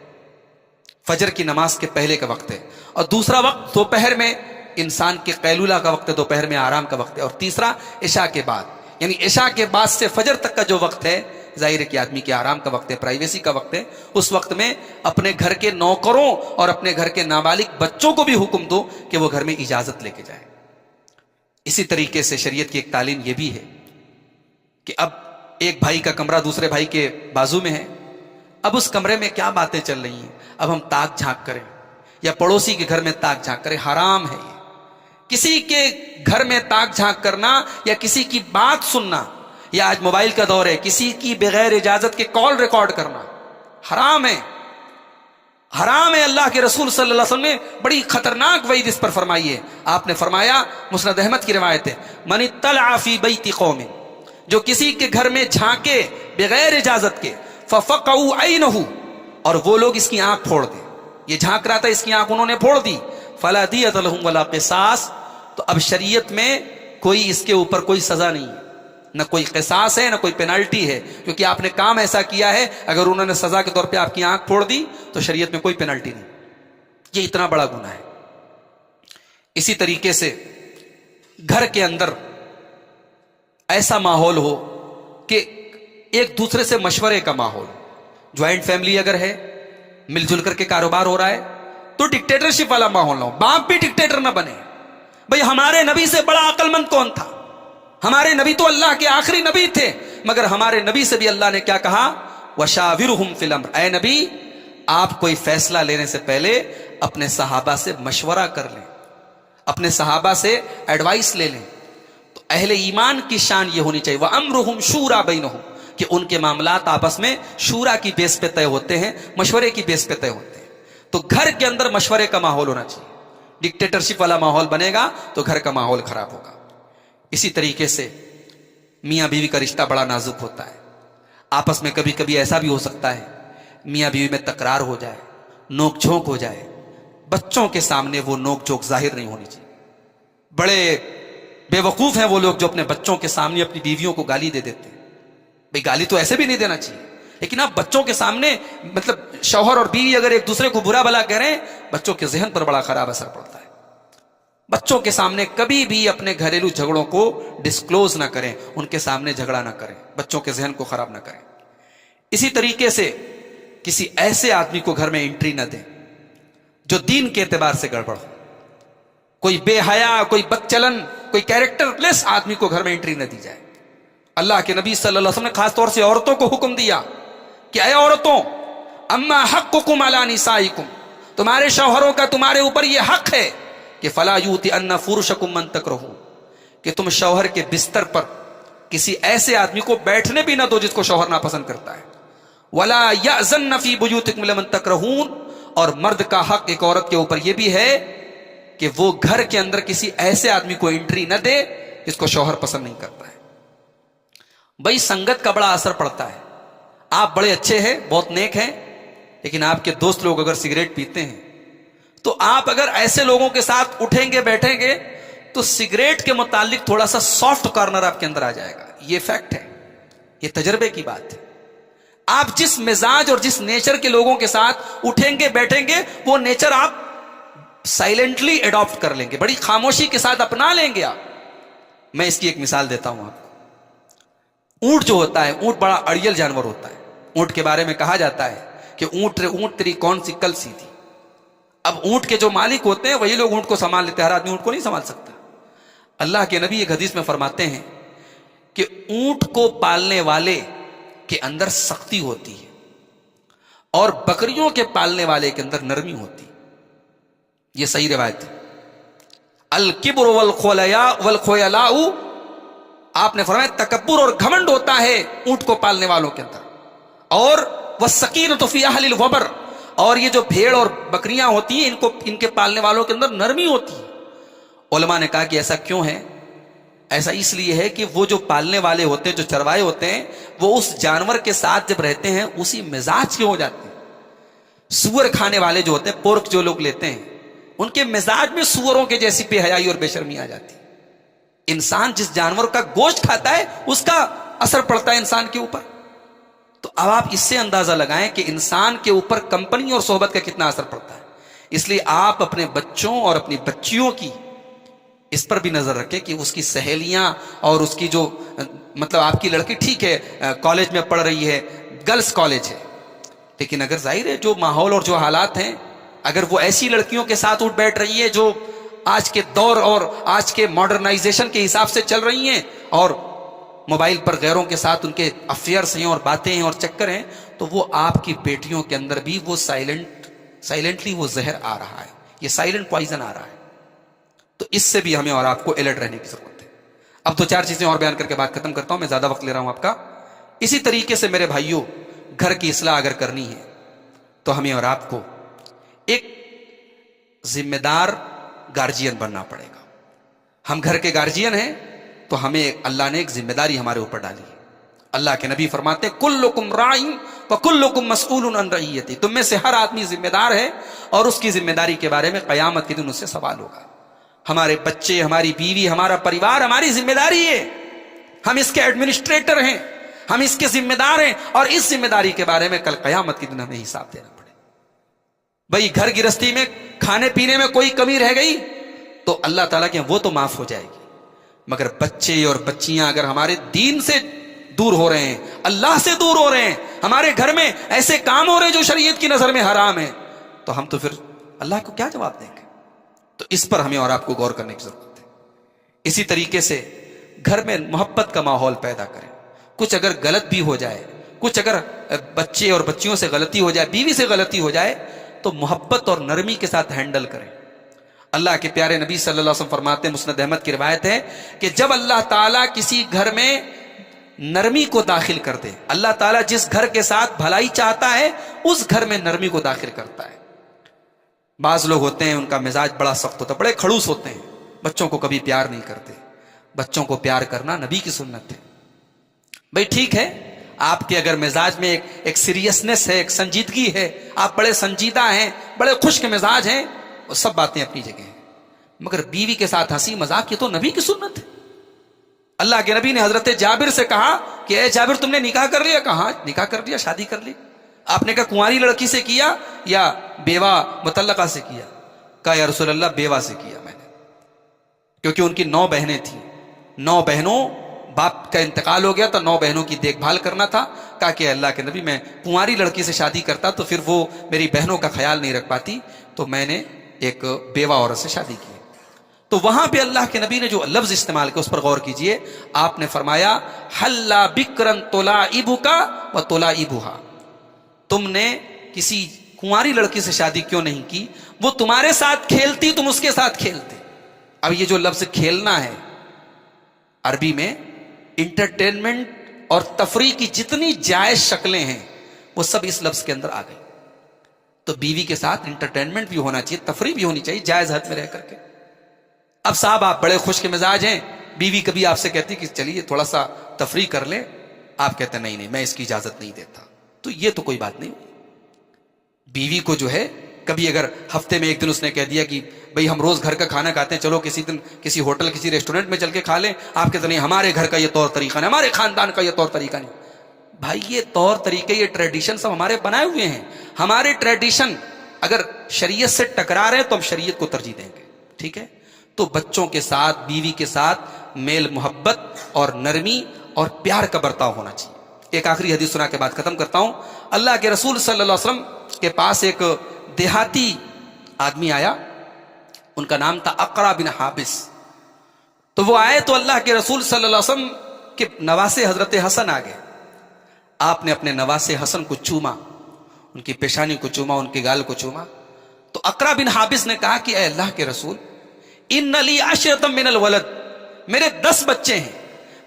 فجر کی نماز کے پہلے کا وقت ہے، اور دوسرا وقت دوپہر میں انسان کے قیلولہ کا وقت ہے، دوپہر میں آرام کا وقت ہے، اور تیسرا عشاء کے بعد، یعنی عشاء کے بعد سے فجر تک کا جو وقت ہے، ظاہر ہے کہ آدمی کے آرام کا وقت ہے، پرائیویسی کا وقت ہے۔ اس وقت میں اپنے گھر کے نوکروں اور اپنے گھر کے نابالغ بچوں کو بھی حکم دو کہ وہ گھر میں اجازت لے کے جائیں۔ اسی طریقے سے شریعت کی ایک تعلیم یہ بھی ہے کہ اب ایک بھائی کا کمرہ دوسرے بھائی کے بازو میں ہے، اب اس کمرے میں کیا باتیں چل رہی ہیں، اب ہم تاک جھانک کریں یا پڑوسی کے گھر میں تاک جھانک کریں، حرام ہے یہ۔ کسی کے گھر میں تاک جھانک کرنا یا کسی کی بات سننا، یا آج موبائل کا دور ہے، کسی کی بغیر اجازت کے کال ریکارڈ کرنا حرام ہے، حرام ہے۔ اللہ کے رسول صلی اللہ علیہ وسلم نے بڑی خطرناک وعید اس پر فرمائی ہے۔ آپ نے فرمایا، مسند احمد کی روایت ہے، من اطلع فی بیت قوم، جو کسی کے گھر میں جھانکے بغیر اجازت کے، ففقعوا عینہ، اور وہ لوگ اس کی آنکھ پھوڑ دیں، یہ جھانک رہا تھا اس کی آنکھ انہوں نے پھوڑ دی، فلا دیۃ لہم ولا قصاص، تو اب شریعت میں کوئی اس کے اوپر کوئی سزا نہیں ہے، نہ کوئی قصاص ہے نہ کوئی پینالٹی ہے، کیونکہ آپ نے کام ایسا کیا ہے، اگر انہوں نے سزا کے طور پہ آپ کی آنکھ پھوڑ دی تو شریعت میں کوئی پینالٹی نہیں، یہ اتنا بڑا گناہ ہے۔ اسی طریقے سے گھر کے اندر ایسا ماحول ہو کہ ایک دوسرے سے مشورے کا ماحول، جوائنٹ فیملی اگر ہے، مل جل کر کے کاروبار ہو رہا ہے، تو ڈکٹیٹرشپ والا ماحول نہ ہو، باپ بھی ڈکٹیٹر نہ بنے۔ بھئی ہمارے نبی سے بڑا عقل مند کون تھا؟ ہمارے نبی تو اللہ کے آخری نبی تھے، مگر ہمارے نبی سے بھی اللہ نے کیا کہا؟ وَشَاوِرْهُمْ فِي الْأَمْرِ، اے نبی آپ کوئی فیصلہ لینے سے پہلے اپنے صحابہ سے مشورہ کر لیں، اپنے صحابہ سے ایڈوائس لے لیں۔ تو اہل ایمان کی شان یہ ہونی چاہیے، وَأَمْرُهُمْ شُورَى بَيْنَهُمْ، کہ ان کے معاملات آپس میں شورا کی بیس پہ طے ہوتے ہیں، مشورے کی بیس پہ طے ہوتے ہیں۔ تو گھر کے اندر مشورے کا ماحول ہونا چاہیے، ڈکٹیٹرشپ والا ماحول بنے گا تو گھر کا ماحول خراب ہوگا۔ اسی طریقے سے میاں بیوی کا رشتہ بڑا نازک ہوتا ہے، آپس میں کبھی کبھی ایسا بھی ہو سکتا ہے میاں بیوی میں تکرار ہو جائے، نوک جھونک ہو جائے، بچوں کے سامنے وہ نوک جھونک ظاہر نہیں ہونی چاہیے۔ بڑے بے وقوف ہیں وہ لوگ جو اپنے بچوں کے سامنے اپنی بیویوں کو گالی دے دیتے ہیں۔ بھئی گالی تو ایسے بھی نہیں دینا چاہیے، لیکن آپ بچوں کے سامنے، مطلب شوہر اور بیوی اگر ایک دوسرے کو برا بھلا کہہ رہے ہیں، بچوں کے ذہن پر بڑا خراب اثر پڑتا ہے۔ بچوں کے سامنے کبھی بھی اپنے گھریلو جھگڑوں کو ڈسکلوز نہ کریں، ان کے سامنے جھگڑا نہ کریں، بچوں کے ذہن کو خراب نہ کریں۔ اسی طریقے سے کسی ایسے آدمی کو گھر میں انٹری نہ دیں جو دین کے اعتبار سے گڑبڑ ہو، کوئی بے حیا، کوئی بدچلن، کوئی کیریکٹر لیس آدمی کو گھر میں انٹری نہ دی جائے۔ اللہ کے نبی صلی اللہ علیہ وسلم نے خاص طور سے عورتوں کو حکم دیا کہ اے عورتوں، اما حقکم علی نسائکم، تمہارے شوہروں کا تمہارے اوپر یہ حق ہے کہ فلا یؤتین فرشکم من تکرہون، کہ تم شوہر کے بستر پر کسی ایسے آدمی کو بیٹھنے بھی نہ دو جس کو شوہر ناپسند کرتا ہے، ولا یأذن فی بیوتکم لمن تکرہون، اور مرد کا حق ایک عورت کے اوپر یہ بھی ہے کہ وہ گھر کے اندر کسی ایسے آدمی کو انٹری نہ دے جس کو شوہر پسند نہیں کرتا ہے۔ بھائی سنگت کا بڑا اثر پڑتا ہے، آپ بڑے اچھے ہیں، بہت نیک ہیں، لیکن آپ کے دوست لوگ اگر سگریٹ پیتے ہیں تو آپ اگر ایسے لوگوں کے ساتھ اٹھیں گے بیٹھیں گے تو سگریٹ کے متعلق تھوڑا سا سافٹ کارنر آپ کے اندر آ جائے گا، یہ فیکٹ ہے، یہ تجربے کی بات ہے۔ آپ جس مزاج اور جس نیچر کے لوگوں کے ساتھ اٹھیں گے بیٹھیں گے وہ نیچر آپ سائلنٹلی اڈاپٹ کر لیں گے، بڑی خاموشی کے ساتھ اپنا لیں گے آپ۔ میں اس کی ایک مثال دیتا ہوں آپ کو۔ اونٹ جو ہوتا ہے، اونٹ بڑا اڑیل جانور ہوتا ہے، اونٹ کے بارے میں کہا جاتا ہے کہ اونٹ تیری کون سی کل سی تھی۔ اب اونٹ کے جو مالک ہوتے ہیں وہی لوگ اونٹ کو سنبھال لیتے ہیں، ہر آدمی اونٹ کو نہیں سنبھال سکتا۔ اللہ کے نبی ایک حدیث میں فرماتے ہیں کہ اونٹ کو پالنے والے کے اندر سختی ہوتی ہے اور بکریوں کے پالنے والے کے اندر نرمی ہوتی ہے۔ یہ صحیح روایت ہے. الکبر والخیلاء، آپ نے فرمایا تکبر اور گھمنڈ ہوتا ہے اونٹ کو پالنے والوں کے اندر، اور والسکینۃ فی اہل الوبر، اور یہ جو بھیڑ اور بکریاں ہوتی ہیں ان کے پالنے والوں کے اندر نرمی ہوتی ہے. علماء نے کہا کہ ایسا کیوں ہے؟ ایسا اس لیے ہے کہ وہ جو پالنے والے ہوتے ہیں، جو چروائے ہوتے ہیں، وہ اس جانور کے ساتھ جب رہتے ہیں اسی مزاج کے ہو جاتے ہیں. سور کھانے والے جو ہوتے ہیں، پورک جو لوگ لیتے ہیں، ان کے مزاج میں سوروں کے جیسی بے حیائی اور بے شرمی آ جاتی ہے. انسان جس جانور کا گوشت کھاتا ہے اس کا اثر پڑتا ہے انسان کے اوپر. تو اب آپ اس سے اندازہ لگائیں کہ انسان کے اوپر کمپنی اور صحبت کا کتنا اثر پڑتا ہے. اس لیے آپ اپنے بچوں اور اپنی بچیوں کی اس پر بھی نظر رکھیں کہ اس کی سہیلیاں اور اس کی جو مطلب آپ کی لڑکی ٹھیک ہے کالج میں پڑھ رہی ہے، گرلز کالج ہے، لیکن اگر ظاہر ہے جو ماحول اور جو حالات ہیں، اگر وہ ایسی لڑکیوں کے ساتھ اٹھ بیٹھ رہی ہے جو آج کے دور اور آج کے ماڈرنائزیشن کے حساب سے چل رہی ہیں، اور موبائل پر غیروں کے ساتھ ان کے افیئرس ہیں اور باتیں ہیں اور چکر ہیں، تو وہ آپ کی بیٹیوں کے اندر بھی وہ سائلنٹلی وہ زہر آ رہا ہے، یہ سائلنٹ پوائزن آ رہا ہے. تو اس سے بھی ہمیں اور آپ کو الرٹ رہنے کی ضرورت ہے. اب دو چار چیزیں اور بیان کر کے بات ختم کرتا ہوں، میں زیادہ وقت لے رہا ہوں آپ کا. اسی طریقے سے میرے بھائیوں، گھر کی اصلاح اگر کرنی ہے تو ہمیں اور آپ کو ایک ذمہ دار گارجین بننا پڑے گا. ہم گھر کے گارجین ہیں تو ہمیں اللہ نے ایک ذمہ داری ہمارے اوپر ڈالی ہے. اللہ کے نبی فرماتے ہیں کلکم راعٍ وکلکم مسئول عن رعیتہ، تم میں سے ہر آدمی ذمہ دار ہے اور اس کی ذمہ داری کے بارے میں قیامت کے دن اس سے سوال ہوگا. ہمارے بچے، ہماری بیوی، ہمارا پریوار ہماری ذمہ داری ہے. ہم اس کے ایڈمنسٹریٹر ہیں، ہم اس کے ذمہ دار ہیں، اور اس ذمہ داری کے بارے میں کل قیامت کے دن ہمیں حساب دینا پڑے. بھئی گھر گرہستی میں کھانے پینے میں کوئی کمی رہ گئی تو اللہ تعالیٰ کے وہ تو معاف ہو جائے گی، مگر بچے اور بچیاں اگر ہمارے دین سے دور ہو رہے ہیں، اللہ سے دور ہو رہے ہیں، ہمارے گھر میں ایسے کام ہو رہے ہیں جو شریعت کی نظر میں حرام ہے، تو ہم تو پھر اللہ کو کیا جواب دیں گے؟ تو اس پر ہمیں اور آپ کو غور کرنے کی ضرورت ہے. اسی طریقے سے گھر میں محبت کا ماحول پیدا کریں. کچھ اگر غلط بھی ہو جائے، کچھ اگر بچے اور بچیوں سے غلطی ہو جائے، بیوی سے غلطی ہو جائے، تو محبت اور نرمی کے ساتھ ہینڈل کریں. اللہ کے پیارے نبی صلی اللہ علیہ وسلم فرماتے ہیں، مسند احمد کی روایت ہے کہ جب اللہ تعالیٰ کسی گھر میں نرمی کو داخل کر دے، اللہ تعالیٰ جس گھر کے ساتھ بھلائی چاہتا ہے اس گھر میں نرمی کو داخل کرتا ہے. بعض لوگ ہوتے ہیں ان کا مزاج بڑا سخت ہوتا ہے، بڑے کھڑوس ہوتے ہیں، بچوں کو کبھی پیار نہیں کرتے. بچوں کو پیار کرنا نبی کی سنت ہے. بھئی ٹھیک ہے، آپ کے اگر مزاج میں ایک سیریسنس ہے، ایک سنجیدگی ہے، آپ بڑے سنجیدہ ہیں، بڑے خشک مزاج ہیں، وہ سب باتیں اپنی جگہ ہیں، مگر بیوی کے ساتھ ہنسی مذاق یہ تو نبی کی سنت ہے. اللہ کے نبی نے حضرت جابر سے کہا کہ اے جابر تم نے نکاح کر لیا؟ کہا نکاح کر لیا، شادی کر لی. آپ نے کہا کنواری لڑکی سے کیا یا بیوہ مطلقہ سے کیا؟ کہا یا رسول اللہ بیوہ سے کیا میں نے، کیونکہ ان کی 9 بہنیں تھیں، 9 بہنوں، باپ کا انتقال ہو گیا تو 9 بہنوں کی دیکھ بھال کرنا تھا. کہا کہ اللہ کے نبی میں کنواری لڑکی سے شادی کرتا تو پھر وہ میری بہنوں کا خیال نہیں رکھ پاتی، تو میں نے ایک بیوہ عورت سے شادی کی. تو وہاں پہ اللہ کے نبی نے جو لفظ استعمال کیا اس پر غور کیجئے. آپ نے فرمایا حلا بکرن تلاعبک وتلاعبھا، تم نے کسی کنواری لڑکی سے شادی کیوں نہیں کی؟ وہ تمہارے ساتھ کھیلتی، تم اس کے ساتھ کھیلتے. اب یہ جو لفظ کھیلنا ہے عربی میں انٹرٹینمنٹ اور تفریح کی جتنی جائز شکلیں ہیں وہ سب اس لفظ کے اندر آ گئی. تو بیوی کے ساتھ انٹرٹینمنٹ بھی ہونا چاہیے، تفریح بھی ہونی چاہیے جائز حد میں رہ کر کے. اب صاحب آپ بڑے خوش کے مزاج ہیں، بیوی کبھی آپ سے کہتی کہ چلیے تھوڑا سا تفریح کر لیں، آپ کہتے ہیں نہیں میں اس کی اجازت نہیں دیتا، تو یہ تو کوئی بات نہیں. بیوی کو جو ہے کبھی اگر ہفتے میں ایک دن اس نے کہہ دیا کہ بھئی ہم روز گھر کا کھانا کھاتے ہیں، چلو کسی دن کسی ہوٹل کسی ریسٹورنٹ میں چل کے کھا لیں، آپ کہتے نہیں ہمارے گھر کا یہ طور طریقہ نہیں، ہمارے خاندان کا یہ طور طریقہ نہیں. بھائی یہ طور طریقے، یہ ٹریڈیشن سب ہمارے بنائے ہوئے ہیں. ہمارے ٹریڈیشن اگر شریعت سے ٹکرا رہے ہیں تو ہم شریعت کو ترجیح دیں گے. ٹھیک ہے، تو بچوں کے ساتھ، بیوی کے ساتھ میل محبت اور نرمی اور پیار کا برتاؤ ہونا چاہیے. ایک آخری حدیث سنا کے بعد ختم کرتا ہوں. اللہ کے رسول صلی اللہ علیہ وسلم کے پاس ایک دیہاتی آدمی آیا، ان کا نام تھا اقرع بن حابس. تو وہ آئے تو اللہ کے رسول صلی اللہ علیہ وسلم کے نواسے حضرت حسن آ گئے. آپ نے اپنے نواسے حسن کو چوما، ان کی پیشانی کو چوما، ان کے گال کو چوما. تو اقرا بن حابس نے کہا کہ اے اللہ کے رسول، ان لی عشرۃ من الولد، میرے 10 بچے ہیں،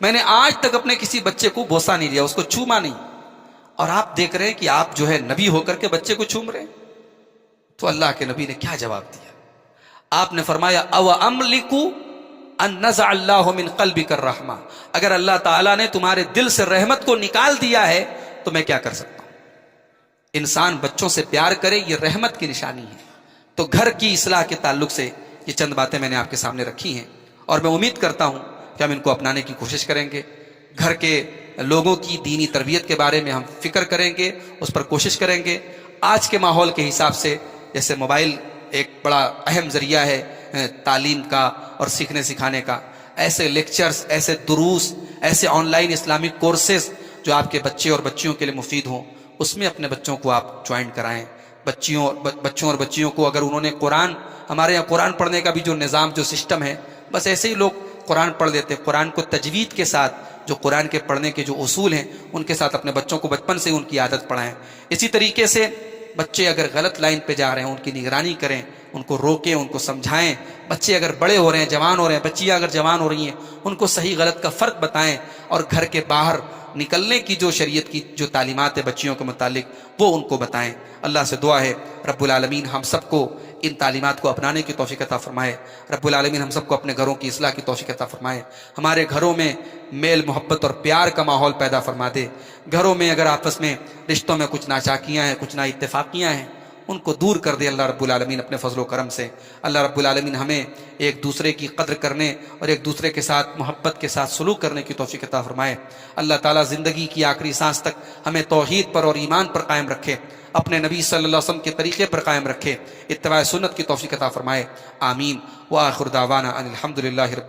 میں نے آج تک اپنے کسی بچے کو بوسہ نہیں دیا، اس کو چھوما نہیں، اور آپ دیکھ رہے ہیں کہ آپ جو ہے نبی ہو کر کے بچے کو چھوم رہے ہیں۔ تو اللہ کے نبی نے کیا جواب دیا؟ آپ نے فرمایا او املک ان نزع اللہ من قلبک الرحمہ، اگر اللہ تعالیٰ نے تمہارے دل سے رحمت کو نکال دیا ہے تو میں کیا کر سکتا ہوں؟ انسان بچوں سے پیار کرے، یہ رحمت کی نشانی ہے۔ تو گھر کی اصلاح کے تعلق سے یہ چند باتیں میں نے آپ کے سامنے رکھی ہیں، اور میں امید کرتا ہوں کہ ہم ان کو اپنانے کی کوشش کریں گے۔ گھر کے لوگوں کی دینی تربیت کے بارے میں ہم فکر کریں گے، اس پر کوشش کریں گے۔ آج کے ماحول کے حساب سے جیسے موبائل ایک بڑا اہم ذریعہ ہے تعلیم کا اور سیکھنے سکھانے کا، ایسے لیکچرز، ایسے دروس، ایسے آن لائن اسلامک کورسز جو آپ کے بچے اور بچیوں کے لیے مفید ہوں، اس میں اپنے بچوں کو آپ جوائن کرائیں۔ بچوں اور بچیوں کو اگر انہوں نے قرآن، ہمارے یہاں قرآن پڑھنے کا بھی جو نظام، جو سسٹم ہے، بس ایسے ہی لوگ قرآن پڑھ لیتے، قرآن کو تجوید کے ساتھ، جو قرآن کے پڑھنے کے جو اصول ہیں ان کے ساتھ اپنے بچوں کو بچپن سے ان کی عادت پڑھائیں۔ اسی طریقے سے بچے اگر غلط لائن پہ جا رہے ہیں ان کی نگرانی کریں، ان کو روکیں، ان کو سمجھائیں۔ بچے اگر بڑے ہو رہے ہیں، جوان ہو رہے ہیں، بچیاں اگر جوان ہو رہی ہیں، ان کو صحیح غلط کا فرق بتائیں، اور گھر کے باہر نکلنے کی جو شریعت کی جو تعلیمات ہے بچیوں کے متعلق وہ ان کو بتائیں۔ اللہ سے دعا ہے رب العالمین ہم سب کو ان تعلیمات کو اپنانے کی توفیق عطا فرمائے۔ رب العالمین ہم سب کو اپنے گھروں کی اصلاح کی توفیق عطا فرمائے۔ ہمارے گھروں میں میل محبت اور پیار کا ماحول پیدا فرما دے۔ گھروں میں اگر آپس میں رشتوں میں کچھ ناچاکیاں ہیں، کچھ نا اتفاقیاں ہیں، ان کو دور کر دے اللہ رب العالمین اپنے فضل و کرم سے۔ اللہ رب العالمین ہمیں ایک دوسرے کی قدر کرنے اور ایک دوسرے کے ساتھ محبت کے ساتھ سلوک کرنے کی توفیق عطا فرمائے۔ اللہ تعالیٰ زندگی کی آخری سانس تک ہمیں توحید پر اور ایمان پر قائم رکھے، اپنے نبی صلی اللہ علیہ وسلم کے طریقے پر قائم رکھے، اتباع سنت کی توفیق عطا فرمائے۔ آمین۔ وآخر دعوانا ان الحمد للہ رب